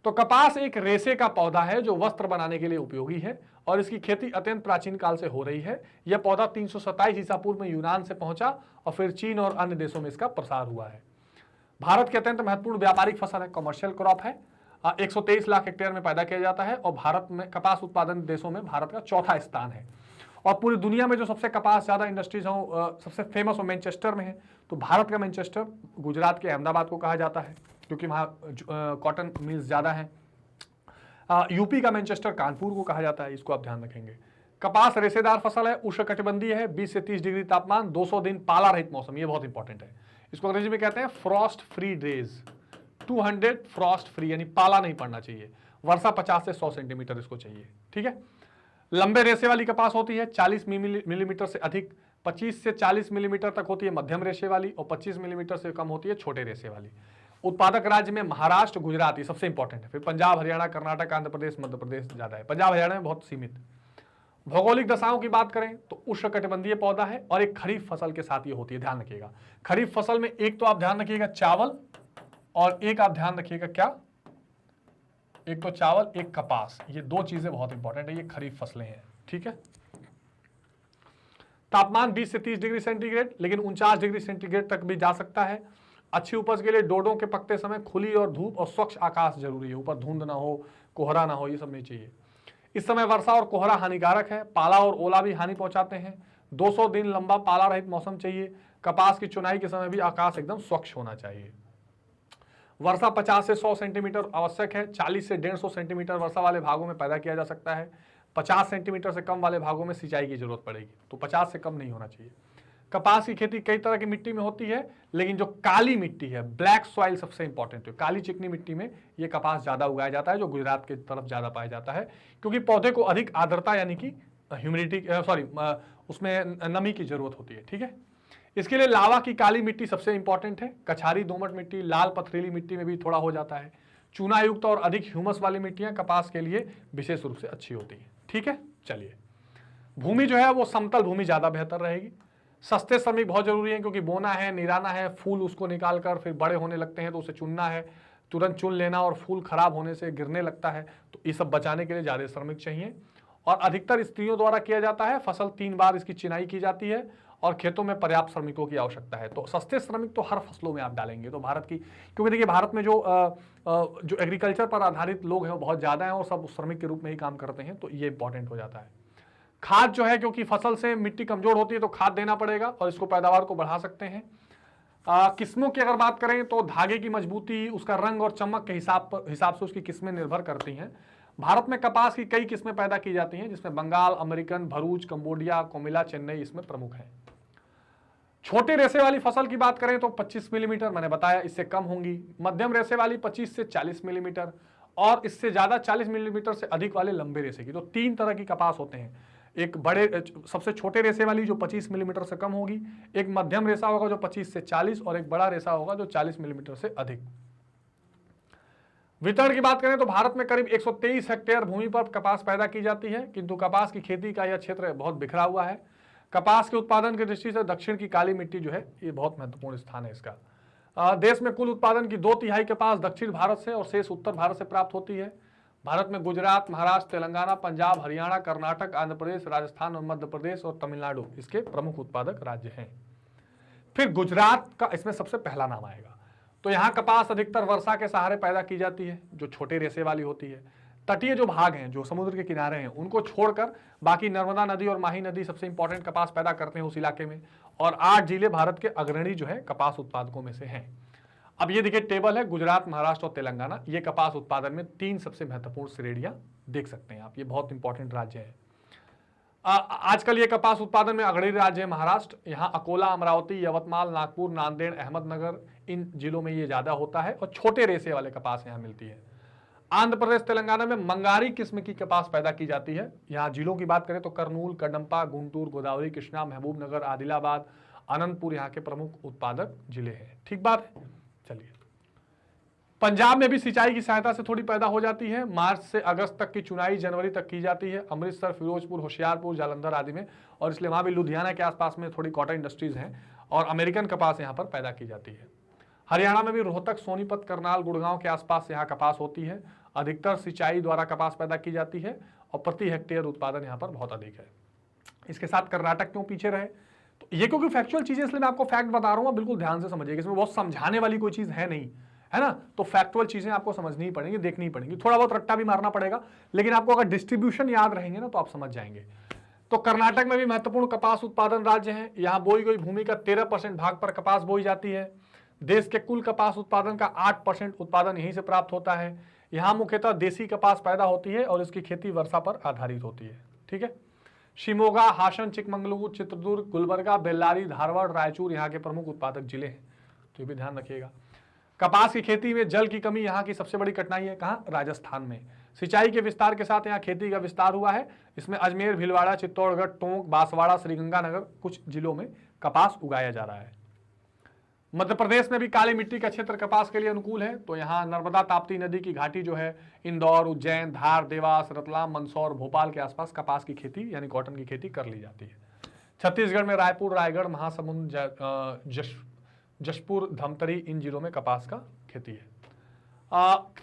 [SPEAKER 1] तो कपास एक रेशे का पौधा है जो वस्त्र बनाने के लिए उपयोगी है और इसकी खेती अत्यंत प्राचीन काल से हो रही है। यह पौधा 327 ईसा पूर्व में यूनान से पहुंचा और फिर चीन और अन्य देशों में इसका प्रसार हुआ है। भारत की अत्यंत महत्वपूर्ण व्यापारिक फसल है, कमर्शियल क्रॉप है। 123 लाख हेक्टेयर में पैदा किया जाता है और भारत में कपास उत्पादन देशों में भारत का चौथा स्थान है। और पूरी दुनिया में जो सबसे कपास ज्यादा इंडस्ट्रीज हो, सबसे फेमस हो मैनचेस्टर में है। तो भारत का मैनचेस्टर गुजरात के अहमदाबाद को कहा जाता है क्योंकि वहाँ कॉटन मिल्स ज़्यादा हैं। यूपी का मैनचेस्टर कानपुर को कहा जाता है, इसको आप ध्यान रखेंगे। कपास रेशेदार फसल है, उष्णकटिबंधीय है, 20 से 30 डिग्री तापमान, 200 दिन पाला रहित मौसम, ये बहुत इंपॉर्टेंट है। इसको अंग्रेजी में कहते हैं Frost free days, 200 Frost free, यानी पाला नहीं पड़ना चाहिए। वर्षा 50 से 100 सेंटीमीटर इसको चाहिए, ठीक है। लंबे रेशे वाली कपास होती है, 40 मिलीमीटर से अधिक, 25 से 40 मिलीमीटर तक होती है मध्यम रेशे वाली और 25 मिलीमीटर से कम होती है छोटे रेशे वाली। उत्पादक राज्य में महाराष्ट्र, गुजरात ये सबसे इंपॉर्टेंट है, फिर पंजाब, हरियाणा, कर्नाटक, आंध्र प्रदेश, मध्य प्रदेश ज्यादा है। पंजाब हरियाणा में बहुत सीमित। भौगोलिक दशाओं की बात करें तो उष्णकटिबंधीय पौधा है और एक खरीफ फसल के साथ ये होती है, ध्यान रखिएगा। खरीफ फसल में एक तो आप ध्यान रखिएगा चावल और एक आप ध्यान रखिएगा क्या, एक तो चावल, एक कपास, ये दो चीजें बहुत इंपॉर्टेंट है, ये खरीफ फसलें हैं, ठीक है। तापमान 20 से 30 डिग्री सेंटीग्रेड, लेकिन 49 डिग्री सेंटीग्रेड तक भी जा सकता है। अच्छी उपज के लिए डोडों के पकते समय खुली और धूप और स्वच्छ आकाश जरूरी है, ऊपर धुंध ना हो, कोहरा ना हो, ये सब नहीं चाहिए। इस समय वर्षा और कोहरा हानिकारक है, पाला और ओला भी हानि पहुंचाते हैं। 200 दिन लंबा पाला रहित मौसम चाहिए। कपास की चुनाई के समय भी आकाश एकदम स्वच्छ होना चाहिए। वर्षा 50 से 100 सेंटीमीटर आवश्यक है। 40 से 150 सेंटीमीटर वर्षा वाले भागों में पैदा किया जा सकता है। 50 सेंटीमीटर से कम वाले भागों में सिंचाई की जरूरत पड़ेगी, तो 50 से कम नहीं होना चाहिए। कपास की खेती कई तरह की मिट्टी में होती है, लेकिन जो काली मिट्टी है, ब्लैक सॉइल सबसे इंपॉर्टेंट है। काली चिकनी मिट्टी में ये कपास ज्यादा उगाया जाता है, जो गुजरात की तरफ ज्यादा पाया जाता है, क्योंकि पौधे को अधिक आर्द्रता यानी कि ह्यूमिडिटी उसमें नमी की जरूरत होती है, ठीक है। इसके लिए लावा की काली मिट्टी सबसे इंपॉर्टेंट है। कछारी, दोमट मिट्टी, लाल पथरीली मिट्टी में भी थोड़ा हो जाता है। चूना युक्त और अधिक ह्यूमस वाली मिट्टियां कपास के लिए विशेष रूप से अच्छी होती है, ठीक है। चलिए, भूमि जो है वो समतल भूमि ज्यादा बेहतर रहेगी। सस्ते श्रमिक बहुत जरूरी है, क्योंकि बोना है, निराना है, फूल उसको निकालकर फिर बड़े होने लगते हैं तो उसे चुनना है, तुरंत चुन लेना, और फूल खराब होने से गिरने लगता है, तो ये सब बचाने के लिए ज्यादा श्रमिक चाहिए। और अधिकतर स्त्रियों द्वारा किया जाता है। फसल 3 बार इसकी चिनाई की जाती है और खेतों में पर्याप्त श्रमिकों की आवश्यकता है। तो सस्ते श्रमिक तो हर फसलों में आप डालेंगे तो भारत की, क्योंकि देखिए भारत में जो एग्रीकल्चर पर आधारित लोग हैं वो बहुत ज्यादा हैं और सब श्रमिक के रूप में ही काम करते हैं, तो ये इंपॉर्टेंट हो जाता है। खाद जो है, क्योंकि फसल से मिट्टी कमजोर होती है तो खाद देना पड़ेगा और इसको पैदावार को बढ़ा सकते हैं। किस्मों की अगर बात करें तो धागे की मजबूती, उसका रंग और चमक के हिसाब से उसकी किस्में निर्भर करती हैं। भारत में कपास की कई किस्में पैदा की जाती हैं, जिसमें बंगाल, अमेरिकन, भरूच, कंबोडिया, कोमिला, चेन्नई इसमें प्रमुख हैं। छोटे रेशे वाली फसल की बात करें तो 25 मिलीमीटर, मैंने बताया, इससे कम होंगी। मध्यम रेशे वाली 25 से 40 मिलीमीटर और इससे ज्यादा 40 मिलीमीटर से अधिक वाले लंबे रेशे की। तो 3 तरह की कपास होते हैं। एक बड़े सबसे छोटे रेशे वाली जो 25 मिलीमीटर से कम होगी, एक मध्यम रेशा होगा जो 25 से 40, और एक बड़ा रेशा होगा जो 40 मिलीमीटर से अधिक। वितरण की बात करें तो भारत में करीब 123 हेक्टेयर भूमि पर कपास पैदा की जाती है, किंतु कपास की खेती का यह क्षेत्र बहुत बिखरा हुआ है। कपास के उत्पादन की दृष्टि से दक्षिण की काली मिट्टी जो है ये बहुत महत्वपूर्ण स्थान है इसका। देश में कुल उत्पादन की 2/3 कपास दक्षिण भारत से और शेष उत्तर भारत से प्राप्त होती है। भारत में गुजरात, महाराष्ट्र, तेलंगाना, पंजाब, हरियाणा, कर्नाटक, आंध्र प्रदेश, राजस्थान और मध्य प्रदेश और तमिलनाडु इसके प्रमुख उत्पादक राज्य हैं। फिर गुजरात का इसमें सबसे पहला नाम आएगा। तो यहाँ कपास अधिकतर वर्षा के सहारे पैदा की जाती है, जो छोटे रेशे वाली होती है। तटीय जो भाग हैं, जो समुद्र के किनारे हैं, उनको छोड़कर बाकी नर्मदा नदी और माही नदी सबसे इंपॉर्टेंट कपास पैदा करते हैं उस इलाके में। और 8 जिले भारत के अग्रणी जो है कपास उत्पादकों में से हैं। अब ये देखिए टेबल है, गुजरात, महाराष्ट्र और तेलंगाना, ये कपास उत्पादन में 3 सबसे महत्वपूर्ण श्रेणियां देख सकते हैं आप। ये बहुत इंपॉर्टेंट राज्य है। आजकल ये कपास उत्पादन में अग्रणी राज्य है महाराष्ट्र। यहाँ अकोला, अमरावती, यवतमाल, नागपुर, नांदेड़, अहमदनगर, इन जिलों में ये ज्यादा होता है और छोटे रेशे वाले कपास यहाँ मिलती है। आंध्र प्रदेश, तेलंगाना में मंगारी किस्म की कपास पैदा की जाती है। यहाँ जिलों की बात करें तो कर्नूल, कडम्पा, गुंटूर, गोदावरी, कृष्णा, महबूबनगर, आदिलाबाद, अनंतपुर यहाँ के प्रमुख उत्पादक जिले हैं। ठीक बात है। चलिए, पंजाब में भी सिंचाई की सहायता से थोड़ी पैदा हो जाती है। मार्च से अगस्त तक की चुनाई जनवरी तक की जाती है। अमृतसर, फिरोजपुर, होशियारपुर, जालंधर आदि में, और इसलिए वहां भी लुधियाना के आसपास में थोड़ी कॉटन इंडस्ट्रीज हैं और अमेरिकन कपास यहाँ पर पैदा की जाती है। हरियाणा में भी रोहतक, सोनीपत, करनाल, गुड़गांव के आसपास यहाँ कपास होती है। अधिकतर सिंचाई द्वारा कपास पैदा की जाती है और प्रति हेक्टेयर उत्पादन यहाँ पर बहुत अधिक है। इसके साथ कर्नाटक क्यों पीछे रहे? तो ये क्योंकि फैक्चुअल चीजें, इसलिए मैं आपको फैक्ट बता रहा हूँ, बिल्कुल ध्यान से समझिएगा। इसमें बहुत समझाने वाली कोई चीज है नहीं, है ना। तो फैक्चुअल चीजें आपको समझनी ही पड़ेंगी, देखनी ही पड़ेंगी, थोड़ा बहुत रट्टा भी मारना पड़ेगा, लेकिन आपको अगर डिस्ट्रीब्यूशन याद रहेंगे ना तो आप समझ जाएंगे। तो कर्नाटक में भी महत्वपूर्ण कपास उत्पादन राज्य है। यहाँ बोई गई भूमि का 13% भाग पर कपास बोई जाती है। देश के कुल कपास उत्पादन का 8% उत्पादन यहीं से प्राप्त होता है। यहाँ मुख्यतः देसी कपास पैदा होती है और इसकी खेती वर्षा पर आधारित होती है। ठीक है। शिमोगा, हासन, चिकमंगलुरु, चित्रदुर्ग, गुलबर्गा, बेल्लारी, धारवाड़, रायचूर यहाँ के प्रमुख उत्पादक जिले हैं, तो ये भी ध्यान रखिएगा। कपास की खेती में जल की कमी यहाँ की सबसे बड़ी कठिनाई है। कहाँ? राजस्थान में। सिंचाई के विस्तार के साथ यहाँ खेती का विस्तार हुआ है। इसमें अजमेर, भीलवाड़ा, चित्तौड़गढ़, टोंक, बांसवाड़ा, श्रीगंगानगर कुछ जिलों में कपास उगाया जा रहा है। मध्य प्रदेश में भी काली मिट्टी का क्षेत्र कपास के लिए अनुकूल है। तो यहाँ नर्मदा ताप्ती नदी की घाटी जो है, इंदौर, उज्जैन, धार, देवास, रतलाम, मंदसौर, भोपाल के आसपास कपास की खेती यानी कॉटन की खेती कर ली जाती है। छत्तीसगढ़ में रायपुर, रायगढ़, महासमुंद, जशपुर, धमतरी, इन जिलों में कपास का खेती है।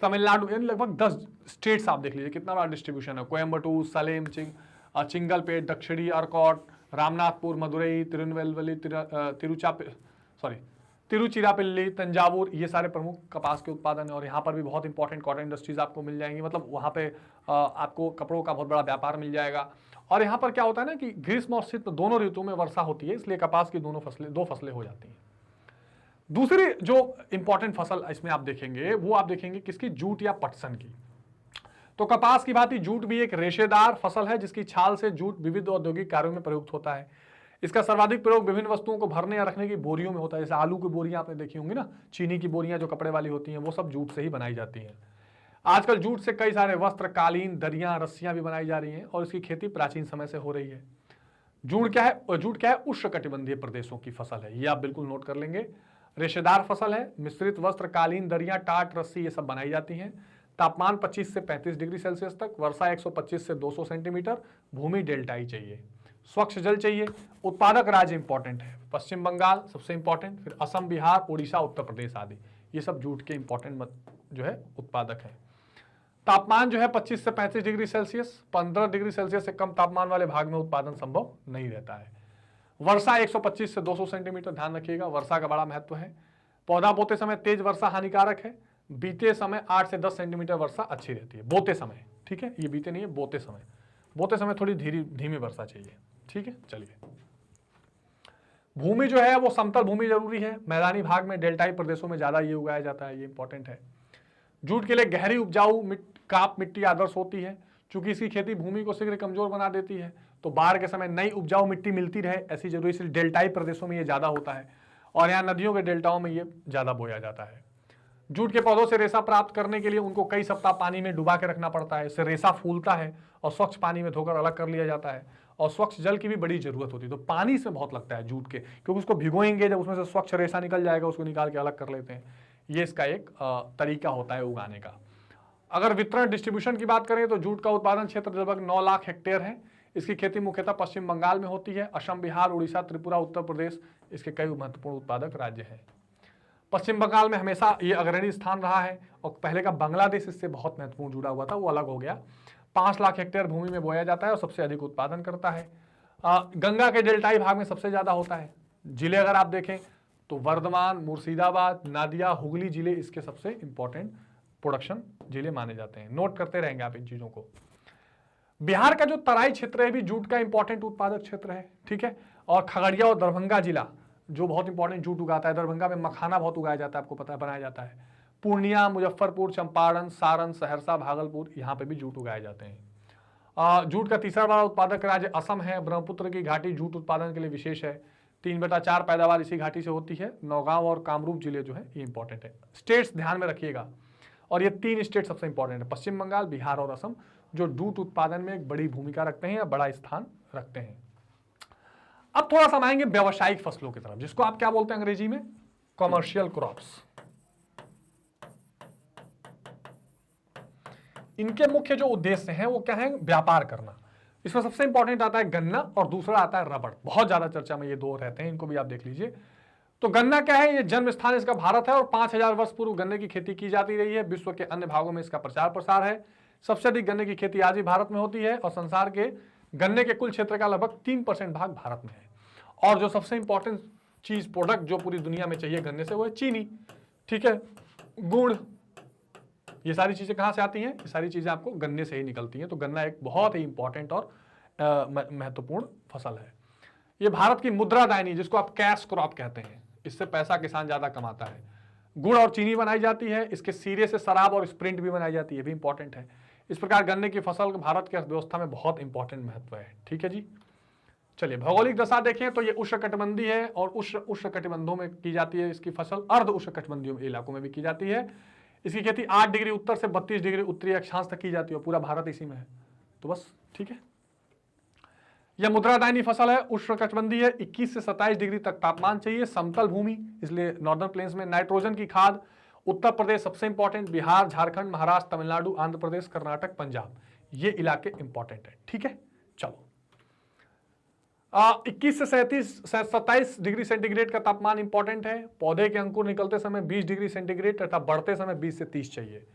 [SPEAKER 1] तमिलनाडु, यानी लगभग 10 स्टेट्स आप देख लीजिए कितना बड़ा डिस्ट्रीब्यूशन है। कोयम्बटूर, सलेम, चिंगलपेट, दक्षिणी अर्कॉट, रामनाथपुर, मदुरई, तिरुनेलवेली, तिरुचिरापल्ली, तंजावुर, ये सारे प्रमुख कपास के उत्पादन है। और यहाँ पर भी बहुत इंपॉर्टेंट कॉटन इंडस्ट्रीज आपको मिल जाएंगी। मतलब वहाँ पे आपको कपड़ों का बहुत बड़ा व्यापार मिल जाएगा। और यहाँ पर क्या होता है ना कि ग्रीष्म और शीत दोनों ऋतु में वर्षा होती है, इसलिए कपास की दो फसलें हो जाती हैं। दूसरी जो इंपॉर्टेंट फसल इसमें आप देखेंगे वो आप देखेंगे किसकी? जूट या पटसन की। तो कपास की भांति जूट भी एक रेशेदार फसल है जिसकी छाल से जूट विविध औद्योगिक कार्यों में प्रयुक्त होता है। इसका सर्वाधिक प्रयोग विभिन्न वस्तुओं को भरने या रखने की बोरियों में होता है। जैसे आलू की बोरियां आपने देखी होंगी ना, चीनी की बोरियां जो कपड़े वाली होती हैं, वो सब जूट से ही बनाई जाती हैं। आजकल जूट से कई सारे वस्त्र, कालीन, दरियां, रस्सियां भी बनाई जा रही हैं और इसकी खेती प्राचीन समय से हो रही है। जूट क्या है? उष्णकटिबंधीय प्रदेशों की फसल है, ये आप बिल्कुल नोट कर लेंगे। रेशेदार फसल है। मिश्रित वस्त्र, कालीन, दरियां, टाट, रस्सी ये सब बनाई जाती हैं। तापमान 25 से 35 डिग्री सेल्सियस तक, वर्षा 125 से 200 सेंटीमीटर, भूमि डेल्टाई चाहिए, स्वच्छ जल चाहिए। उत्पादक राज्य इंपॉर्टेंट है, पश्चिम बंगाल सबसे इंपॉर्टेंट, फिर असम, बिहार, उड़ीसा, उत्तर प्रदेश आदि, ये सब जूट के इंपॉर्टेंट जो है उत्पादक है। तापमान जो है 25 से 35 डिग्री सेल्सियस, 15 डिग्री सेल्सियस से कम तापमान वाले भाग में उत्पादन संभव नहीं रहता है। वर्षा 125 से 200 सेंटीमीटर, ध्यान रखिएगा, वर्षा का बड़ा महत्व है। पौधा बोते समय तेज वर्षा हानिकारक है। बीते समय 8 से 10 सेंटीमीटर वर्षा अच्छी रहती है, बोते समय। ठीक है, ये बीते नहीं है, बोते समय। बोते समय थोड़ी धीमी वर्षा चाहिए। ठीक है, चलिए। भूमि जो है वो समतल भूमि जरूरी है। मैदानी भाग में, डेल्टाई प्रदेशों में ज्यादा ये उगाया जाता है, ये इंपॉर्टेंट है। जूट के लिए गहरी उपजाऊ काप मिट्टी आदर्श होती है। चूंकि इसकी खेती भूमि को शीघ्र कमजोर बना देती है, तो बाढ़ के समय नई उपजाऊ मिट्टी मिलती रहे ऐसी जरूरी, इसलिए डेल्टाई प्रदेशों में ये ज्यादा होता है और यहाँ नदियों के डेल्टाओं में ये ज्यादा बोया जाता है। जूट के पौधों से रेशा प्राप्त करने के लिए उनको कई सप्ताह पानी में डुबा के रखना पड़ता है। इससे रेशा फूलता है और स्वच्छ पानी में धोकर अलग कर लिया जाता है। और स्वच्छ जल की भी बड़ी जरूरत होती है, तो पानी से बहुत लगता है जूट के, क्योंकि उसको भिगोएंगे, जब उसमें से स्वच्छ रेशा निकल जाएगा उसको निकाल के अलग कर लेते हैं। ये इसका एक तरीका होता है उगाने का। अगर वितरण डिस्ट्रीब्यूशन की बात करें तो जूट का उत्पादन क्षेत्र लगभग 9 लाख हेक्टेयर है। इसकी खेती मुख्यतः पश्चिम बंगाल में होती है। असम, बिहार, उड़ीसा, त्रिपुरा, उत्तर प्रदेश इसके कई महत्वपूर्ण उत्पादक राज्य हैं। पश्चिम बंगाल में हमेशा ये अग्रणी स्थान रहा है और पहले का बांग्लादेश इससे बहुत महत्वपूर्ण जुड़ा हुआ था, वो अलग हो गया। 5 लाख हेक्टेयर भूमि में बोया जाता है और सबसे अधिक उत्पादन करता है। गंगा के डेल्टाई भाग में सबसे ज्यादा होता है। जिले अगर आप देखें तो वर्धमान, मुर्शिदाबाद, नादिया, हुगली जिले इसके सबसे इंपॉर्टेंट प्रोडक्शन जिले माने जाते हैं। नोट करते रहेंगे आप इन चीजों को। बिहार का जो तराई क्षेत्र है भी जूट का इंपॉर्टेंट उत्पादक क्षेत्र है, ठीक है। और खगड़िया और दरभंगा जिला जो बहुत इंपॉर्टेंट जूट उगाता है। दरभंगा में मखाना बहुत उगाया जाता है, आपको पता है, बनाया जाता है। पूर्णिया, मुजफ्फरपुर, चंपारण, सारण, सहरसा, भागलपुर, यहाँ पे भी जूट उगाए जाते हैं। जूट का तीसरा बड़ा उत्पादक राज्य असम है। ब्रह्मपुत्र की घाटी जूट उत्पादन के लिए विशेष है। 3/4 पैदावार इसी घाटी से होती है। नौगांव और कामरूप जिले जो है ये इंपॉर्टेंट है। स्टेट्स ध्यान में रखिएगा, और ये 3 स्टेट सबसे इंपॉर्टेंट है, पश्चिम बंगाल, बिहार और असम, जो जूट उत्पादन में एक बड़ी भूमिका रखते हैं या बड़ा स्थान रखते हैं। अब थोड़ा सा आएंगे व्यावसायिक फसलों की तरफ, जिसको आप क्या बोलते हैं अंग्रेजी में, कॉमर्शियल क्रॉप्स। इनके मुख्य जो उद्देश्य हैं वो क्या है, व्यापार करना। इसमें सबसे इंपॉर्टेंट आता है गन्ना और दूसरा आता है रबड़। बहुत ज्यादा चर्चा में ये दो रहते हैं, इनको भी आप देख लीजिए। तो गन्ना क्या है, ये जन्म स्थान इसका भारत है और 5000 वर्ष पूर्व गन्ने की खेती की जाती रही है। विश्व के अन्य भागों में इसका प्रचार प्रसार है। सबसे अधिक गन्ने की खेती आज भी भारत में होती है और संसार के गन्ने के कुल क्षेत्र का लगभग 3% भाग भारत में है। और जो सबसे इंपॉर्टेंट चीज, प्रोडक्ट जो पूरी दुनिया में चाहिए गन्ने से, वो है चीनी, ठीक है, गुड़। ये सारी चीजें कहां से आती हैं, ये सारी चीजें आपको गन्ने से ही निकलती हैं। तो गन्ना एक बहुत ही इंपॉर्टेंट और महत्वपूर्ण फसल है। ये भारत की मुद्रादायनी, जिसको आप कैश क्रॉप कहते हैं, इससे पैसा किसान ज्यादा कमाता है। गुड़ और चीनी बनाई जाती है, इसके सीरे से शराब और स्प्रिंट भी बनाई जाती है, भी इंपॉर्टेंट है। इस प्रकार गन्ने की फसल भारत की अर्थव्यवस्था में बहुत इंपॉर्टेंट महत्व है, ठीक है जी। चलिए भौगोलिक दशा देखें तो ये उष्णकटिबंधीय है और उष्णकटिबंधों में की जाती है इसकी फसल। अर्ध उष्णकटिबंधीय इलाकों में भी की जाती है। इसकी खेती 8 डिग्री उत्तर से 32 डिग्री उत्तरी अक्षांश तक की जाती है। पूरा भारत इसी में है, तो बस ठीक है। यह मुद्रादायनी फसल है, उष्णकटिबंधीय है। 21 से 27 डिग्री तक तापमान चाहिए, समतल भूमि, इसलिए नॉर्दर्न प्लेन्स में। नाइट्रोजन की खाद उत्तर प्रदेश सबसे इंपॉर्टेंट, बिहार, झारखंड, महाराष्ट्र, तमिलनाडु, आंध्र प्रदेश, कर्नाटक, पंजाब, ये इलाके इंपॉर्टेंट है, ठीक है। चलो 21 से 27 डिग्री सेंटीग्रेड का तापमान इंपॉर्टेंट है। पौधे के अंकुर निकलते समय 20 डिग्री सेंटीग्रेड तथा बढ़ते समय 20 से 30 चाहिए।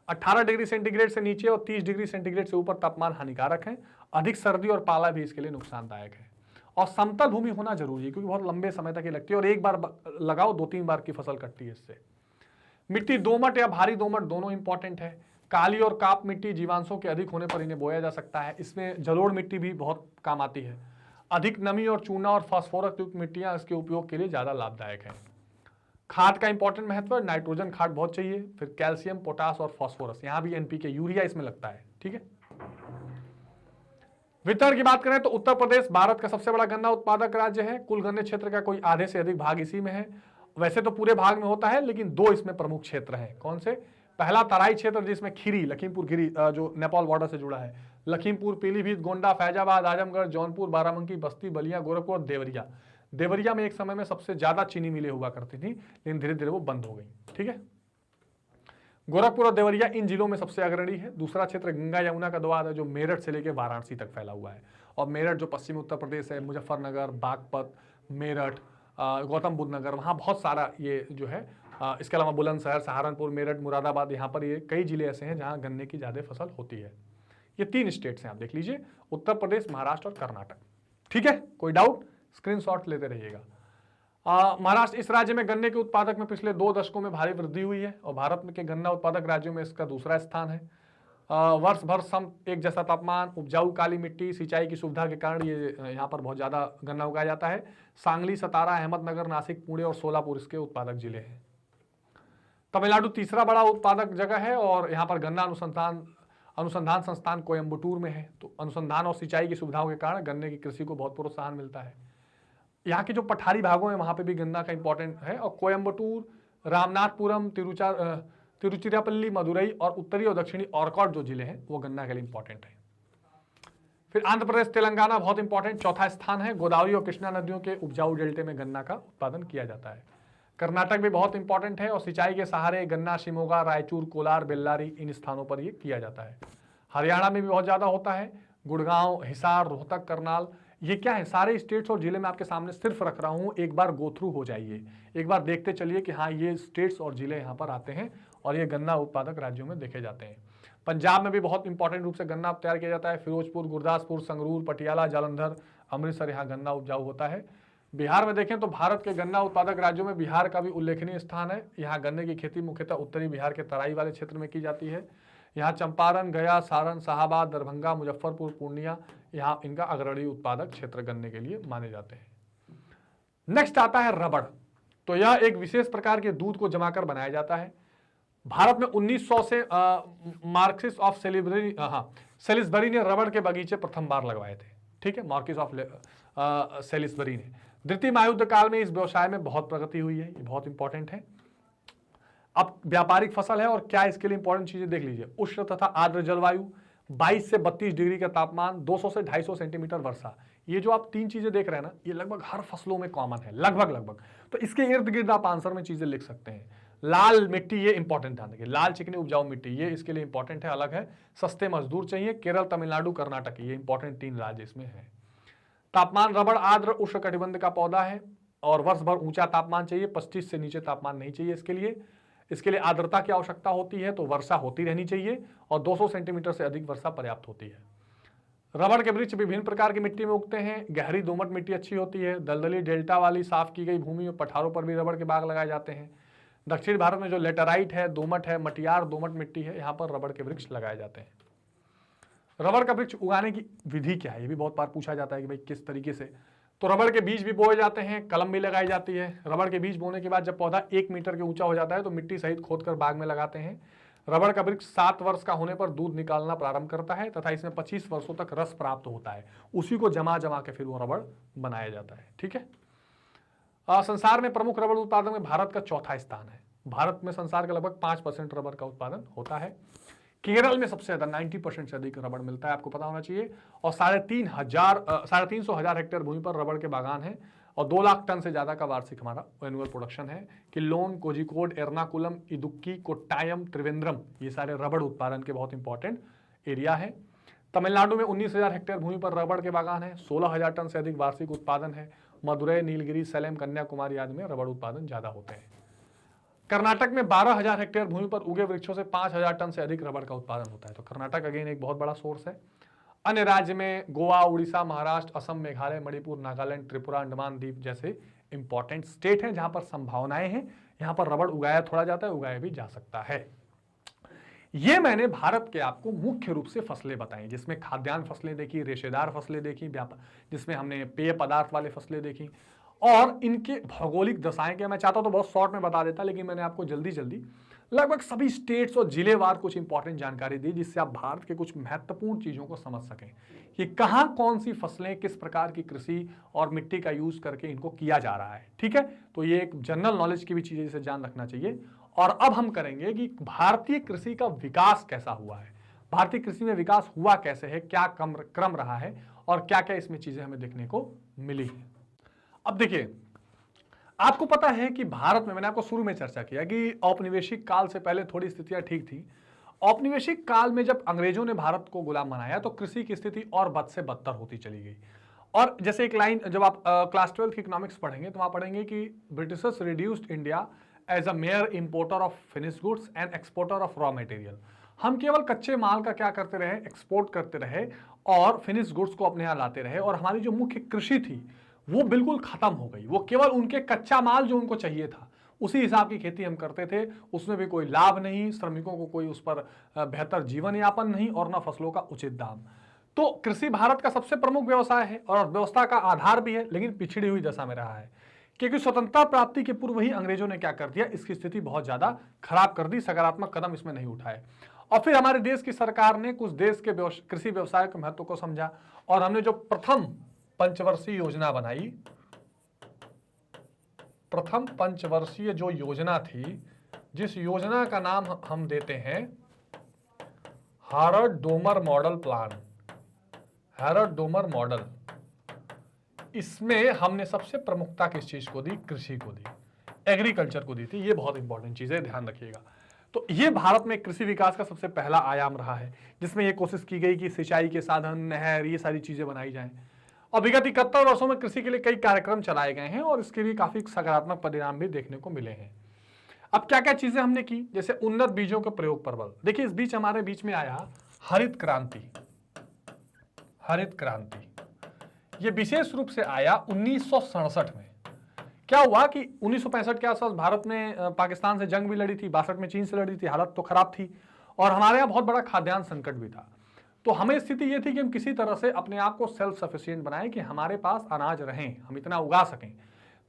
[SPEAKER 1] 18 डिग्री सेंटीग्रेड से नीचे और 30 डिग्री सेंटीग्रेड से ऊपर तापमान हानिकारक है। अधिक सर्दी और पाला भी इसके लिए नुकसानदायक है। और समतल भूमि होना जरूरी है, क्योंकि बहुत लंबे समय तक ये लगती है और एक बार लगाओ 2-3 बार की फसल कटती है इससे। मिट्टी दोमट या भारी दोमट दोनों इंपॉर्टेंट है। काली और काप मिट्टी जीवांशों के अधिक होने पर इन्हें बोया जा सकता है। इसमें जलोढ़ मिट्टी भी बहुत काम आती है। अधिक नमी और चूना और फास्फोरस युक्त मिट्टियां इसके उपयोग के लिए ज्यादा लाभदायक है। खाद का इंपॉर्टेंट महत्व है, नाइट्रोजन खाद बहुत चाहिए, फिर कैल्शियम, पोटास और फास्फोरस, यहां भी एनपीके, यूरिया इसमें लगता है, ठीक है। वितरण की बात करें तो उत्तर प्रदेश भारत का सबसे बड़ा गन्ना उत्पादक राज्य है। कुल गन्ने क्षेत्र का कोई आधे से अधिक भाग इसी में है। वैसे तो पूरे भाग में होता है, लेकिन 2 इसमें प्रमुख क्षेत्र हैं। कौन से? पहला तराई क्षेत्र, जिसमें खीरी, लखीमपुर खीरी जो नेपाल बॉर्डर से जुड़ा है, लखीमपुर, पीलीभीत, गोंडा, फैजाबाद, आजमगढ़, जौनपुर, बाराबंकी, बस्ती, बलिया, गोरखपुर और देवरिया। देवरिया में एक समय में सबसे ज्यादा चीनी मिलें हुआ करती थी, लेकिन धीरे धीरे वो बंद हो गई, ठीक है। गोरखपुर और देवरिया इन जिलों में सबसे अग्रणी है। दूसरा क्षेत्र गंगा यमुना का द्वार है, जो मेरठ से लेकर वाराणसी तक फैला हुआ है। और मेरठ जो पश्चिमी उत्तर प्रदेश है, मुजफ्फरनगर, बागपत, मेरठ, गौतम बुद्ध नगर, वहाँ बहुत सारा ये जो है। इसके अलावा बुलंदशहर, सहारनपुर, मेरठ, मुरादाबाद, यहाँ पर ये कई जिले ऐसे हैं जहाँ गन्ने की ज्यादा फसल होती है। ये 3 स्टेट्स हैं, आप देख लीजिए, उत्तर प्रदेश, महाराष्ट्र और कर्नाटक, ठीक है। कोई डाउट? स्क्रीनशॉट लेते रहिएगा। महाराष्ट्र इस राज्य में गन्ने के उत्पादक में पिछले 2 दशकों में भारी वृद्धि हुई है और भारत के गन्ना उत्पादक राज्यों में इसका दूसरा स्थान है। वर्ष भर सम एक जैसा तापमान, उपजाऊ काली मिट्टी, सिंचाई की सुविधा के कारण ये यहाँ पर बहुत ज्यादा गन्ना उगाया जाता है। सांगली, सतारा, अहमदनगर, नासिक, पुणे और सोलापुर इसके उत्पादक जिले हैं। तमिलनाडु तीसरा बड़ा उत्पादक जगह है और यहाँ पर गन्ना अनुसंधान संस्थान कोयम्बटूर में है। तो अनुसंधान और सिंचाई की सुविधाओं के कारण गन्ने की कृषि को बहुत प्रोत्साहन मिलता है। यहाँ के जो पठारी भागों में वहाँ पे भी गन्ना का इंपॉर्टेंट है। और कोयम्बटूर, रामनाथपुरम, तिरुचिरापल्ली, मदुरई और उत्तरी और दक्षिणी ऑर्कॉट जो जिले हैं वो गन्ना के लिए इंपॉर्टेंट है। फिर आंध्र प्रदेश, तेलंगाना बहुत इंपॉर्टेंट, चौथा स्थान है। गोदावरी और कृष्णा नदियों के उपजाऊ डेल्टे में गन्ना का उत्पादन किया जाता है। कर्नाटक भी बहुत इंपॉर्टेंट है और सिंचाई के सहारे गन्ना शिमोगा, रायचूर, कोलार, बेल्लारी इन स्थानों पर ये किया जाता है। हरियाणा में भी बहुत ज्यादा होता है। गुड़गांव, हिसार, रोहतक, करनाल, ये क्या है, सारे स्टेट्स और जिले में आपके सामने सिर्फ रख रहा हूं, एक बार गो थ्रू हो जाइए, एक बार देखते चलिए कि हाँ ये स्टेट्स और जिले यहाँ पर आते हैं और ये गन्ना उत्पादक राज्यों में देखे जाते हैं। पंजाब में भी बहुत इंपॉर्टेंट रूप से गन्ना तैयार किया जाता है। फिरोजपुर, गुरदासपुर, संगरूर, पटियाला, जालंधर, अमृतसर, यहाँ गन्ना उपजाऊ होता है। बिहार में देखें तो भारत के गन्ना उत्पादक राज्यों में बिहार का भी उल्लेखनीय स्थान है। यहाँ गन्ने की खेती मुख्यतः उत्तरी बिहार के तराई वाले क्षेत्र में की जाती है। यहाँ चंपारण, गया, सारण, शाहाबाद, दरभंगा, मुजफ्फरपुर, पूर्णिया यहाँ इनका अग्रणी उत्पादक क्षेत्र गन्ने के लिए माने जाते हैं। नेक्स्ट आता है रबड़। तो यह एक विशेष प्रकार के दूध को जमाकर बनाया जाता है। भारत में 1900 से मार्क्सिस ऑफ सेलिसबरी ने रबड़ के बगीचे प्रथम बार लगवाए थे। ठीक है, मार्क्सिस ऑफ सेलिसबरी ने। द्वितीय महायुद्ध काल में इस व्यवसाय में बहुत प्रगति हुई है, ये बहुत इंपॉर्टेंट है। अब व्यापारिक फसल है और क्या इसके लिए इंपॉर्टेंट चीजें देख लीजिए। उष्ण तथा आर्द्र जलवायु, 22 से 32 डिग्री का तापमान, 200 से 250 सेंटीमीटर वर्षा। ये जो आप तीन चीजें देख रहे हैं ना, ये लगभग हर फसलों में कॉमन है, लगभग। तो इसके इर्द गिर्द आप आंसर में चीजें लिख सकते हैं। लाल मिट्टी, ये इंपॉर्टेंट ध्यान रखिए, लाल चिकनी उपजाऊ मिट्टी, ये इसके लिए इंपॉर्टेंट है, अलग है। सस्ते मजदूर चाहिए, केरल, तमिलनाडु, कर्नाटक, ये इंपॉर्टेंट 3 राज्य इसमें है। तापमान, रबड़ आर्द्र उष्ण कटिबंध का पौधा है और वर्ष भर ऊंचा तापमान चाहिए, 25 से नीचे तापमान नहीं चाहिए इसके लिए आर्द्रता की आवश्यकता होती है, तो वर्षा होती रहनी चाहिए और 200 सेंटीमीटर से अधिक वर्षा पर्याप्त होती है। रबड़ के वृक्ष विभिन्न प्रकार की मिट्टी में उगते हैं। गहरी दोमट मिट्टी अच्छी होती है। दलदली, डेल्टा वाली साफ की गई भूमि और पठारों पर भी रबड़ के बाग लगाए जाते हैं। दक्षिण भारत में जो लेटराइट है, दोमट है, मटियार दोमट मिट्टी है, यहाँ पर रबड़ के वृक्ष लगाए जाते हैं। रबड़ का वृक्ष उगाने की विधि क्या है, ये भी बहुत बार पूछा जाता है कि भाई किस तरीके से। तो रबड़ के बीज भी बोए जाते हैं, कलम भी लगाई जाती है। रबड़ के बीज बोने के बाद जब पौधा 1 मीटर के ऊंचा हो जाता है तो मिट्टी सहित खोदकर बाग में लगाते हैं। रबड़ का वृक्ष 7 वर्ष का होने पर दूध निकालना प्रारंभ करता है तथा इसमें 25 वर्षों तक रस प्राप्त होता है। उसी को जमा के फिर वो रबड़ बनाया जाता है। ठीक है, संसार में प्रमुख रबड़ उत्पादन में भारत का चौथा स्थान है। भारत में संसार का लगभग 5% रबड़ का उत्पादन होता है। केरल में सबसे ज्यादा 90% से अधिक रबड़ मिलता है, आपको पता होना चाहिए। और 350,000 हेक्टेयर भूमि पर रबड़ के बागान हैं और 2 लाख टन से ज्यादा का वार्षिक हमारा एनुअल प्रोडक्शन है। किलोन, कोझिकोड, एर्नाकुलम, इदुक्की, कोट्टायम, त्रिवेंद्रम, ये सारे रबड़ उत्पादन के बहुत इंपॉर्टेंट एरिया है। तमिलनाडु में 19,000 हेक्टेयर भूमि पर रबड़ के बागान है, 16,000 टन से अधिक वार्षिक उत्पादन है। मदुरई, नीलगिरी, सलेम, कन्याकुमारी आदि में रबड़ उत्पादन ज्यादा होते हैं। कर्नाटक में 12,000 हेक्टेयर भूमि पर उगे वृक्षों से 5,000 टन से अधिक रबड़ का उत्पादन होता है। तो कर्नाटक अगेन एक बहुत बड़ा सोर्स है। अन्य राज्य में गोवा, उड़ीसा, महाराष्ट्र, असम, मेघालय, मणिपुर, नागालैंड, त्रिपुरा, अंडमान द्वीप जैसे इंपॉर्टेंट स्टेट हैं जहां पर संभावनाएं हैं, यहां पर रबड़ उगाया थोड़ा जाता है, उगाया भी जा सकता है। ये मैंने भारत के आपको मुख्य रूप से फसलें बताई, जिसमें खाद्यान्न फसलें देखी, रेशेदार फसलें देखी, जिसमें हमने पेय पदार्थ वाले फसलें देखी और इनके भौगोलिक दशाएं क्या। मैं चाहता तो बहुत शॉर्ट में बता देता, लेकिन मैंने आपको जल्दी लगभग सभी स्टेट्स और जिलेवार कुछ इंपॉर्टेंट जानकारी दी, जिससे आप भारत के कुछ महत्वपूर्ण चीजों को समझ सकें कि कहां कौन सी फसलें, किस प्रकार की कृषि और मिट्टी का यूज करके इनको किया जा रहा है। ठीक है, तो ये एक जनरल नॉलेज की भी चीजें जिसे ध्यान रखना चाहिए। और अब हम करेंगे कि भारतीय कृषि का विकास कैसा हुआ है, भारतीय कृषि में विकास हुआ कैसे है, क्या क्रम रहा है और क्या क्या इसमें चीजें हमें देखने को मिली है। अब देखिए, आपको पता है कि भारत में, मैंने आपको शुरू में चर्चा किया कि औपनिवेशिक काल से पहले थोड़ी स्थितियां ठीक थी। औपनिवेशिक काल में जब अंग्रेजों ने भारत को गुलाम बनाया तो कृषि की स्थिति और बद से बदतर होती चली गई। और जैसे एक लाइन, जब आप क्लास 12 की इकोनॉमिक्स पढ़ेंगे तो वहां पढ़ेंगे कि Britishers reduced India as a major importer of finished goods and exporter of raw material. हम केवल कच्चे माल का क्या करते रहे, एक्सपोर्ट करते रहे और फिनिश्ड गुड्स को अपने यहाँ लाते रहे, और हमारी जो मुख्य कृषि थी वो बिल्कुल खत्म हो गई। वो केवल उनके कच्चा माल जो उनको चाहिए था उसी हिसाब की खेती हम करते थे, उसमें भी कोई लाभ नहीं, श्रमिकों को कोई उस पर बेहतर जीवन यापन नहीं और ना फसलों का उचित दाम। तो कृषि भारत का सबसे प्रमुख व्यवसाय है और अर्थव्यवस्था का आधार भी है, लेकिन पिछड़ी हुई दशा में रहा है, क्योंकि स्वतंत्रता प्राप्ति के पूर्व ही अंग्रेजों ने क्या कर दिया, इसकी स्थिति बहुत ज्यादा खराब कर दी, सकारात्मक कदम इसमें नहीं उठाए। और फिर हमारे देश की सरकार ने कुछ देश के कृषि व्यवसाय के महत्व को समझा और हमने जो प्रथम पंचवर्षीय योजना बनाई, प्रथम पंचवर्षीय जो योजना थी, जिस योजना का नाम हम देते हैं Harvard-Domar model plan, Harvard-Domar model, इसमें हमने सबसे प्रमुखता किस चीज को दी, कृषि को दी, एग्रीकल्चर को दी थी। ये बहुत इंपॉर्टेंट चीज है, ध्यान रखिएगा। तो ये भारत में कृषि विकास का सबसे पहला आयाम रहा है, जिसमें ये कोशिश की गई कि सिंचाई के साधन, नहर, ये सारी चीजें बनाई जाएं। और विगत 71 वर्षों में कृषि के लिए कई कार्यक्रम चलाए गए हैं और इसके भी काफी सकारात्मक परिणाम भी देखने को मिले हैं। अब क्या क्या चीजें हमने की, जैसे उन्नत बीजों के प्रयोग पर बल। देखिए, इस बीच हमारे बीच में आया हरित क्रांति। हरित क्रांति ये विशेष रूप से आया 1967 में। क्या हुआ कि 1965 के आसपास भारत ने पाकिस्तान से जंग भी लड़ी थी, 62 में चीन से लड़ी थी, हालत तो खराब थी और हमारे यहाँ बहुत बड़ा खाद्यान्न संकट भी था। तो हमें स्थिति ये थी कि हम किसी तरह से अपने आप को सेल्फ सफिशिएंट बनाएं कि हमारे पास अनाज रहें, हम इतना उगा सकें।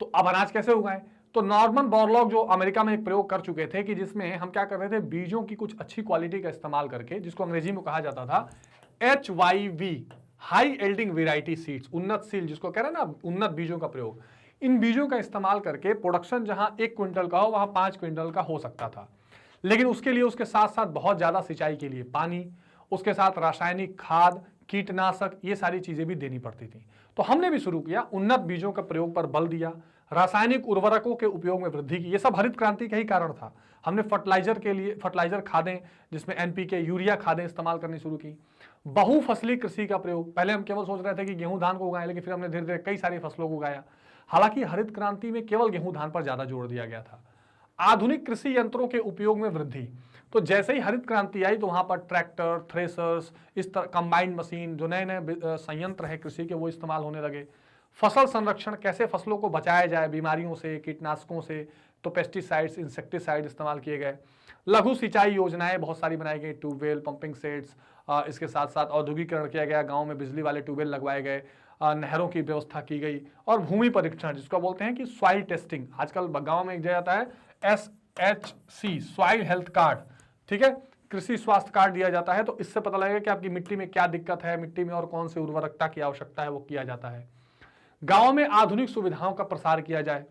[SPEAKER 1] तो अब अनाज कैसे उगाएं? तो नॉर्मन बोरलॉग जो अमेरिका में एक प्रयोग कर चुके थे कि जिसमें हम क्या कर रहे थे, बीजों की कुछ अच्छी क्वालिटी का इस्तेमाल करके, जिसको अंग्रेजी में कहा जाता था HYV, हाई एल्डिंग वेराइटी सीड्स, उन्नतशील, जिसको कह रहे हैं ना उन्नत बीजों का प्रयोग। इन बीजों का इस्तेमाल करके प्रोडक्शन जहां 1 क्विंटल का हो वहां 5 क्विंटल का हो सकता था, लेकिन उसके लिए उसके साथ साथ बहुत ज्यादा सिंचाई के लिए पानी, उसके साथ रासायनिक खाद, कीटनाशक, ये सारी चीजें भी देनी पड़ती थी। तो हमने भी शुरू किया, उन्नत बीजों का प्रयोग पर बल दिया, रासायनिक उर्वरकों के उपयोग में वृद्धि की। ये सब हरित क्रांति का ही कारण था। हमने फर्टिलाइजर के लिए फर्टिलाइजर खादें, जिसमें NPK यूरिया खादें इस्तेमाल करनी शुरू की। बहुफसली कृषि का प्रयोग, पहले हम केवल सोच रहे थे कि गेहूं धान को उगाएं, लेकिन फिर हमने धीरे धीरे कई सारी फसलों को उगाया। हालांकि हरित क्रांति में केवल गेहूं धान पर ज्यादा जोर दिया गया था। आधुनिक कृषि यंत्रों के उपयोग में वृद्धि, तो जैसे ही हरित क्रांति आई तो वहां पर ट्रैक्टर, थ्रेसर्स, इस तरह कंबाइंड मशीन, जो नए नए संयंत्र है कृषि के, वो इस्तेमाल होने लगे। फसल संरक्षण, कैसे फसलों को बचाया जाए बीमारियों से, कीटनाशकों से, तो पेस्टिसाइड्स, इंसेक्टिसाइड इस्तेमाल किए गए। लघु सिंचाई योजनाएं बहुत सारी बनाई गई, ट्यूबवेल, पंपिंग सेट्स, इसके साथ साथ औद्योगिकरण किया गया, गाँव में बिजली वाले ट्यूबवेल लगवाए गए, नहरों की व्यवस्था की गई, और भूमि परीक्षण, जिसको बोलते हैं कि सॉइल टेस्टिंग, आजकल गाँव में दिया जाता है SHC, सॉइल हेल्थ कार्ड, ठीक है, कृषि स्वास्थ्य कार्ड दिया जाता है। तो इससे पता लगेगा कि आपकी मिट्टी में क्या दिक्कत है, मिट्टी में और कौन सी उर्वरकता की आवश्यकता है, वो किया जाता है। गांव में आधुनिक सुविधाओं का प्रसार किया जाए,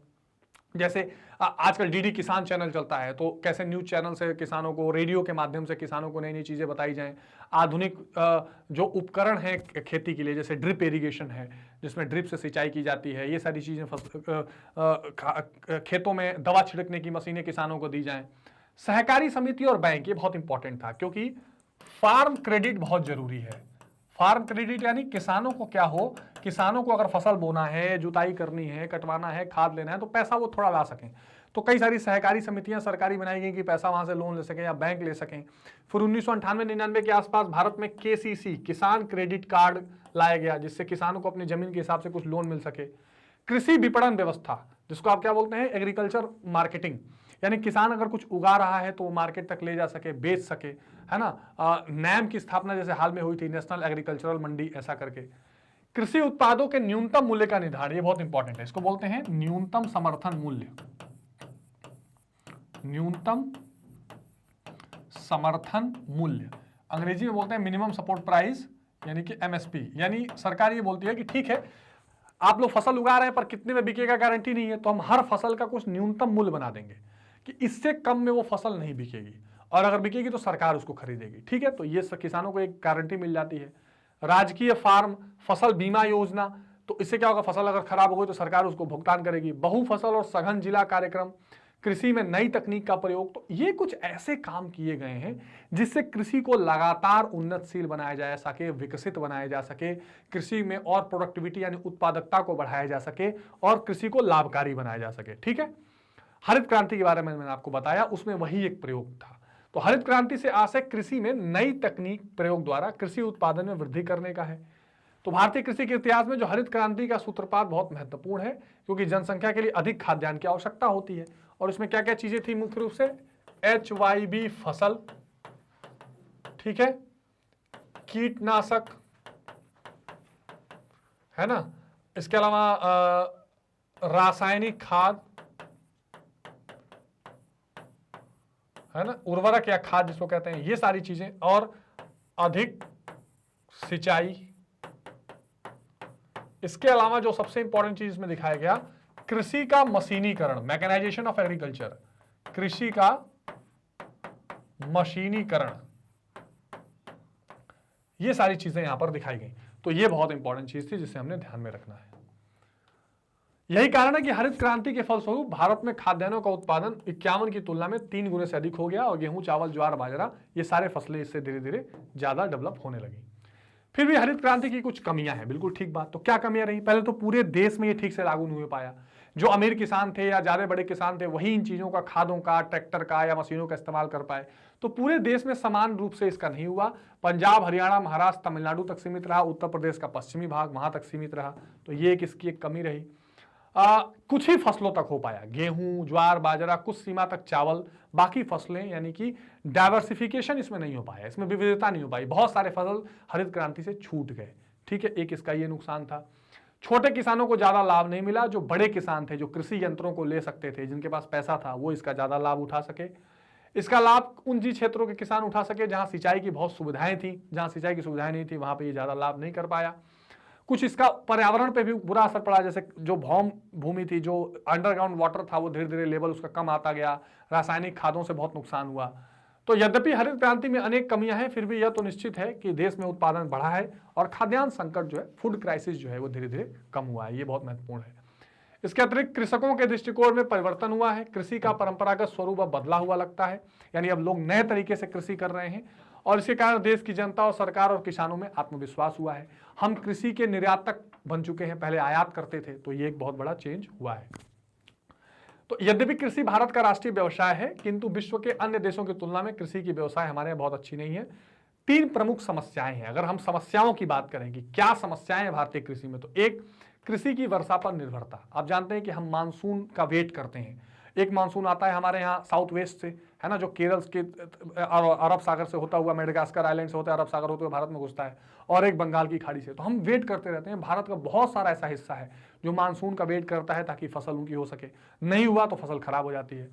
[SPEAKER 1] जैसे आजकल DD किसान चैनल चलता है, तो कैसे न्यूज चैनल से किसानों को, रेडियो के माध्यम से किसानों को नई नई चीजें बताई जाएं। आधुनिक जो उपकरण है खेती के लिए, जैसे ड्रिप इरिगेशन है, जिसमें ड्रिप से सिंचाई की जाती है, ये सारी चीजें खेतों में दवा छिड़कने की मशीनें किसानों को दी जाएं। सहकारी समिति और बैंक, ये बहुत इंपॉर्टेंट था, क्योंकि फार्म क्रेडिट बहुत जरूरी है। फार्म क्रेडिट यानी किसानों को क्या हो, किसानों को अगर फसल बोना है, जुताई करनी है, कटवाना है, खाद लेना है, तो पैसा वो थोड़ा ला सकें। तो कई सारी सहकारी समितियां सरकारी बनाई गई कि पैसा वहां से लोन ले सकें या बैंक ले सकें। फिर 1998-99 के आसपास भारत में KCC, किसान क्रेडिट कार्ड लाया गया, जिससे किसानों को अपनी जमीन के हिसाब से कुछ लोन मिल सके। कृषि विपणन व्यवस्था, जिसको आप क्या बोलते हैं, एग्रीकल्चर मार्केटिंग, यानी किसान अगर कुछ उगा रहा है तो वो मार्केट तक ले जा सके, बेच सके, है ना। NAM की स्थापना जैसे हाल में हुई थी, नेशनल एग्रीकल्चरल मंडी, ऐसा करके। कृषि उत्पादों के न्यूनतम मूल्य का निर्धारण, ये बहुत इंपॉर्टेंट है, इसको बोलते हैं न्यूनतम समर्थन मूल्य। न्यूनतम समर्थन मूल्य अंग्रेजी में बोलते हैं मिनिमम सपोर्ट प्राइस, यानी कि MSP। यानी सरकार ये बोलती है कि ठीक है, आप लोग फसल उगा रहे हैं पर कितने में बिकेगा गारंटी नहीं है, तो हम हर फसल का कुछ न्यूनतम मूल्य बना देंगे कि इससे कम में वो फसल नहीं बिकेगी, और अगर बिकेगी तो सरकार उसको खरीदेगी, ठीक है। तो ये किसानों को एक गारंटी मिल जाती है। राजकीय फार्म फसल बीमा योजना, तो इससे क्या होगा, फसल अगर खराब हो गई तो सरकार उसको भुगतान करेगी। बहुफसल और सघन जिला कार्यक्रम, कृषि में नई तकनीक का प्रयोग, तो ये कुछ ऐसे काम किए गए हैं जिससे कृषि को लगातार उन्नतशील बनाया जा सके, विकसित बनाया जा सके, कृषि में और प्रोडक्टिविटी यानी उत्पादकता को बढ़ाया जा सके और कृषि को लाभकारी बनाया जा सके, ठीक है। हरित क्रांति के बारे में मैंने आपको बताया, उसमें वही एक प्रयोग था। तो हरित क्रांति से आशय कृषि में नई तकनीक प्रयोग द्वारा कृषि उत्पादन में वृद्धि करने का है। तो भारतीय कृषि के इतिहास में जो हरित क्रांति का सूत्रपात बहुत महत्वपूर्ण है, क्योंकि जनसंख्या के लिए अधिक खाद्यान्न की आवश्यकता होती है, और इसमें क्या क्या चीजें थी मुख्य रूप से, HYV फसल, ठीक है, कीटनाशक, है ना, इसके अलावा रासायनिक खाद, है ना, उर्वरक या खाद जिसको कहते हैं, ये सारी चीजें, और अधिक सिंचाई। इसके अलावा जो सबसे इंपॉर्टेंट चीज इसमें दिखाया गया, कृषि का मशीनीकरण, मैकेनाइजेशन ऑफ एग्रीकल्चर, कृषि का मशीनीकरण, ये सारी चीजें यहां पर दिखाई गई। तो ये बहुत इंपॉर्टेंट चीज थी जिसे हमने ध्यान में रखना है। यही कारण है कि हरित क्रांति के फलस्वरूप भारत में खाद्यान्नों का उत्पादन 51 की तुलना में 3 गुने से अधिक हो गया, और गेहूं, चावल, ज्वार, बाजरा, ये सारे फसलें इससे धीरे धीरे ज्यादा डेवलप होने लगी। फिर भी हरित क्रांति की कुछ कमियां हैं, बिल्कुल ठीक बात। तो क्या कमियां रही? पहले तो पूरे देश में ये ठीक से लागू नहीं हो पाया। जो अमीर किसान थे या ज्यादा बड़े किसान थे वही इन चीजों का, खादों का, ट्रैक्टर का या मशीनों का इस्तेमाल कर पाए। तो पूरे देश में समान रूप से इसका नहीं हुआ। पंजाब, हरियाणा, महाराष्ट्र, तमिलनाडु तक सीमित रहा, उत्तर प्रदेश का पश्चिमी भाग वहां तक सीमित रहा। तो ये इसकी एक कमी रही। कुछ ही फसलों तक हो पाया, गेहूं, ज्वार, बाजरा, कुछ सीमा तक चावल, बाकी फसलें यानी कि डाइवर्सिफिकेशन इसमें नहीं हो पाया, इसमें विविधता नहीं हो पाई। बहुत सारे फसल हरित क्रांति से छूट गए। ठीक है, एक इसका ये नुकसान था। छोटे किसानों को ज्यादा लाभ नहीं मिला। जो बड़े किसान थे, जो कृषि यंत्रों को ले सकते थे, जिनके पास पैसा था, वो इसका ज्यादा लाभ उठा सके। इसका लाभ उन जी क्षेत्रों के किसान उठा सके जहां सिंचाई की बहुत सुविधाएं थी। जहां सिंचाई की सुविधाएं नहीं थी वहां पे ये ज्यादा लाभ नहीं कर पाया। कुछ इसका पर्यावरण पे भी बुरा असर पड़ा, जैसे जो भौम भूमि थी, जो अंडरग्राउंड वाटर था, वो धीरे धीरे लेवल उसका कम आता गया। रासायनिक खादों से बहुत नुकसान हुआ। तो यद्यपि हरित क्रांति में अनेक कमियां हैं, फिर भी यह तो निश्चित है कि देश में उत्पादन बढ़ा है और खाद्यान्न संकट जो है, फूड क्राइसिस जो है, वो धीरे धीरे कम हुआ है। ये बहुत महत्वपूर्ण है। इसके अतिरिक्त कृषकों के दृष्टिकोण में परिवर्तन हुआ है। कृषि का परंपरागत स्वरूप अब बदला हुआ लगता है, यानी अब लोग नए तरीके से कृषि कर रहे हैं और इसके कारण देश की जनता और सरकार और किसानों में आत्मविश्वास हुआ है। हम कृषि के निर्यातक बन चुके हैं, पहले आयात करते थे। तो ये एक बहुत बड़ा चेंज हुआ है। तो यद्यपि कृषि भारत का राष्ट्रीय व्यवसाय है, किंतु विश्व के अन्य देशों की तुलना में कृषि की व्यवसाय हमारे यहाँ बहुत अच्छी नहीं है। 3 प्रमुख समस्याएं हैं। अगर हम समस्याओं की बात करें कि क्या समस्याएं हैं भारतीय कृषि में, तो एक, कृषि की वर्षा पर निर्भरता। आप जानते हैं कि हम मानसून का वेट करते हैं। एक मानसून आता है हमारे यहाँ साउथ वेस्ट से, है ना, जो केरल के अरब सागर से होता हुआ, मेडागास्कर आइलैंड से होता है, अरब सागर होते हुए भारत में घुसता है, और एक बंगाल की खाड़ी से। तो हम वेट करते रहते हैं। भारत का बहुत सारा ऐसा हिस्सा है जो मानसून का वेट करता है ताकि फसल उनकी हो सके। नहीं हुआ तो फसल खराब हो जाती है।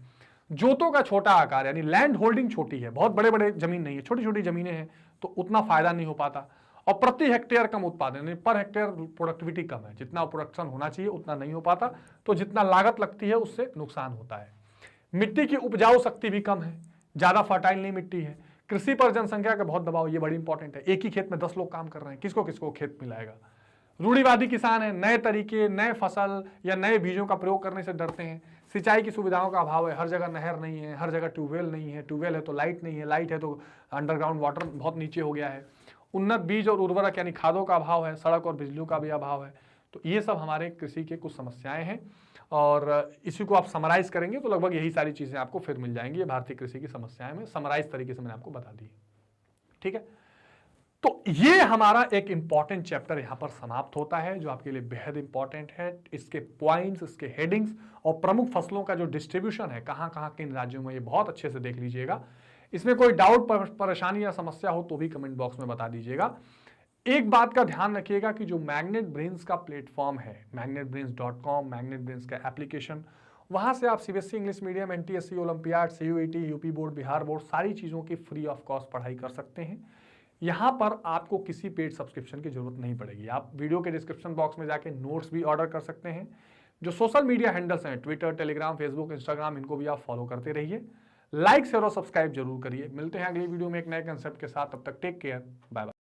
[SPEAKER 1] जोतों का छोटा आकार, यानी लैंड होल्डिंग छोटी है, बहुत बड़े बड़े जमीन नहीं है, छोटी छोटी जमीनें हैं, तो उतना फायदा नहीं हो पाता। और प्रति हेक्टेयर कम उत्पादन, यानी पर हेक्टेयर प्रोडक्टिविटी कम है, जितना प्रोडक्शन होना चाहिए उतना नहीं हो पाता। तो जितना लागत लगती है उससे नुकसान होता है। मिट्टी की उपजाऊ शक्ति भी कम है, ज्यादा फर्टाइल नहीं मिट्टी है। कृषि पर जनसंख्या का बहुत दबाव, ये बड़ी इंपॉर्टेंट है। एक ही खेत में 10 लोग काम कर रहे हैं, किसको किसको खेत मिलाएगा। रूढ़िवादी किसान है, नए तरीके, नए फसल या नए बीजों का प्रयोग करने से डरते हैं। सिंचाई की सुविधाओं का अभाव है, हर जगह नहर नहीं है, हर जगह ट्यूबवेल नहीं है, ट्यूबवेल है तो लाइट नहीं है, लाइट है तो अंडरग्राउंड वाटर बहुत नीचे हो गया है। उन्नत बीज और उर्वरक यानी खादों का अभाव है, सड़क और बिजली का भी अभाव है। तो ये सब हमारे कृषि के कुछ समस्याएं हैं और इसी को आप समराइज करेंगे तो लगभग यही सारी चीजें आपको फिर मिल जाएंगी। ये भारतीय कृषि की समस्याएं में समराइज तरीके से मैंने आपको बता दी। ठीक है, तो ये हमारा एक इंपॉर्टेंट चैप्टर यहां पर समाप्त होता है, जो आपके लिए बेहद इंपॉर्टेंट है। इसके पॉइंट्स, इसके हेडिंग्स और प्रमुख फसलों का जो डिस्ट्रीब्यूशन है, कहां कहां किन राज्यों में, ये बहुत अच्छे से देख लीजिएगा। इसमें कोई डाउट, परेशानी या समस्या हो तो भी कमेंट बॉक्स में बता दीजिएगा। एक बात का ध्यान रखिएगा कि जो मैग्नेट ब्रेन्स का प्लेटफॉर्म है, magnetbrains.com, मैग्नेट ब्रेन्स का एप्लीकेशन, वहां से आप CBSE English medium, NTSC, olympiad, CUET, UP board, Bihar board, सारी चीजों की फ्री ऑफ कॉस्ट पढ़ाई कर सकते हैं। यहां पर आपको किसी पेड सब्सक्रिप्शन की जरूरत नहीं पड़ेगी। आप वीडियो के डिस्क्रिप्शन बॉक्स में जाके नोट्स भी ऑर्डर कर सकते हैं। जो सोशल मीडिया हैंडल्स हैं, ट्विटर, टेलीग्राम, फेसबुक, इंस्टाग्राम, इनको भी आप फॉलो करते रहिए। लाइक, शेयर और सब्सक्राइब जरूर करिए। मिलते हैं अगली वीडियो में एक नए कंसेप्ट के साथ। तब तक टेक केयर, बाय बाय।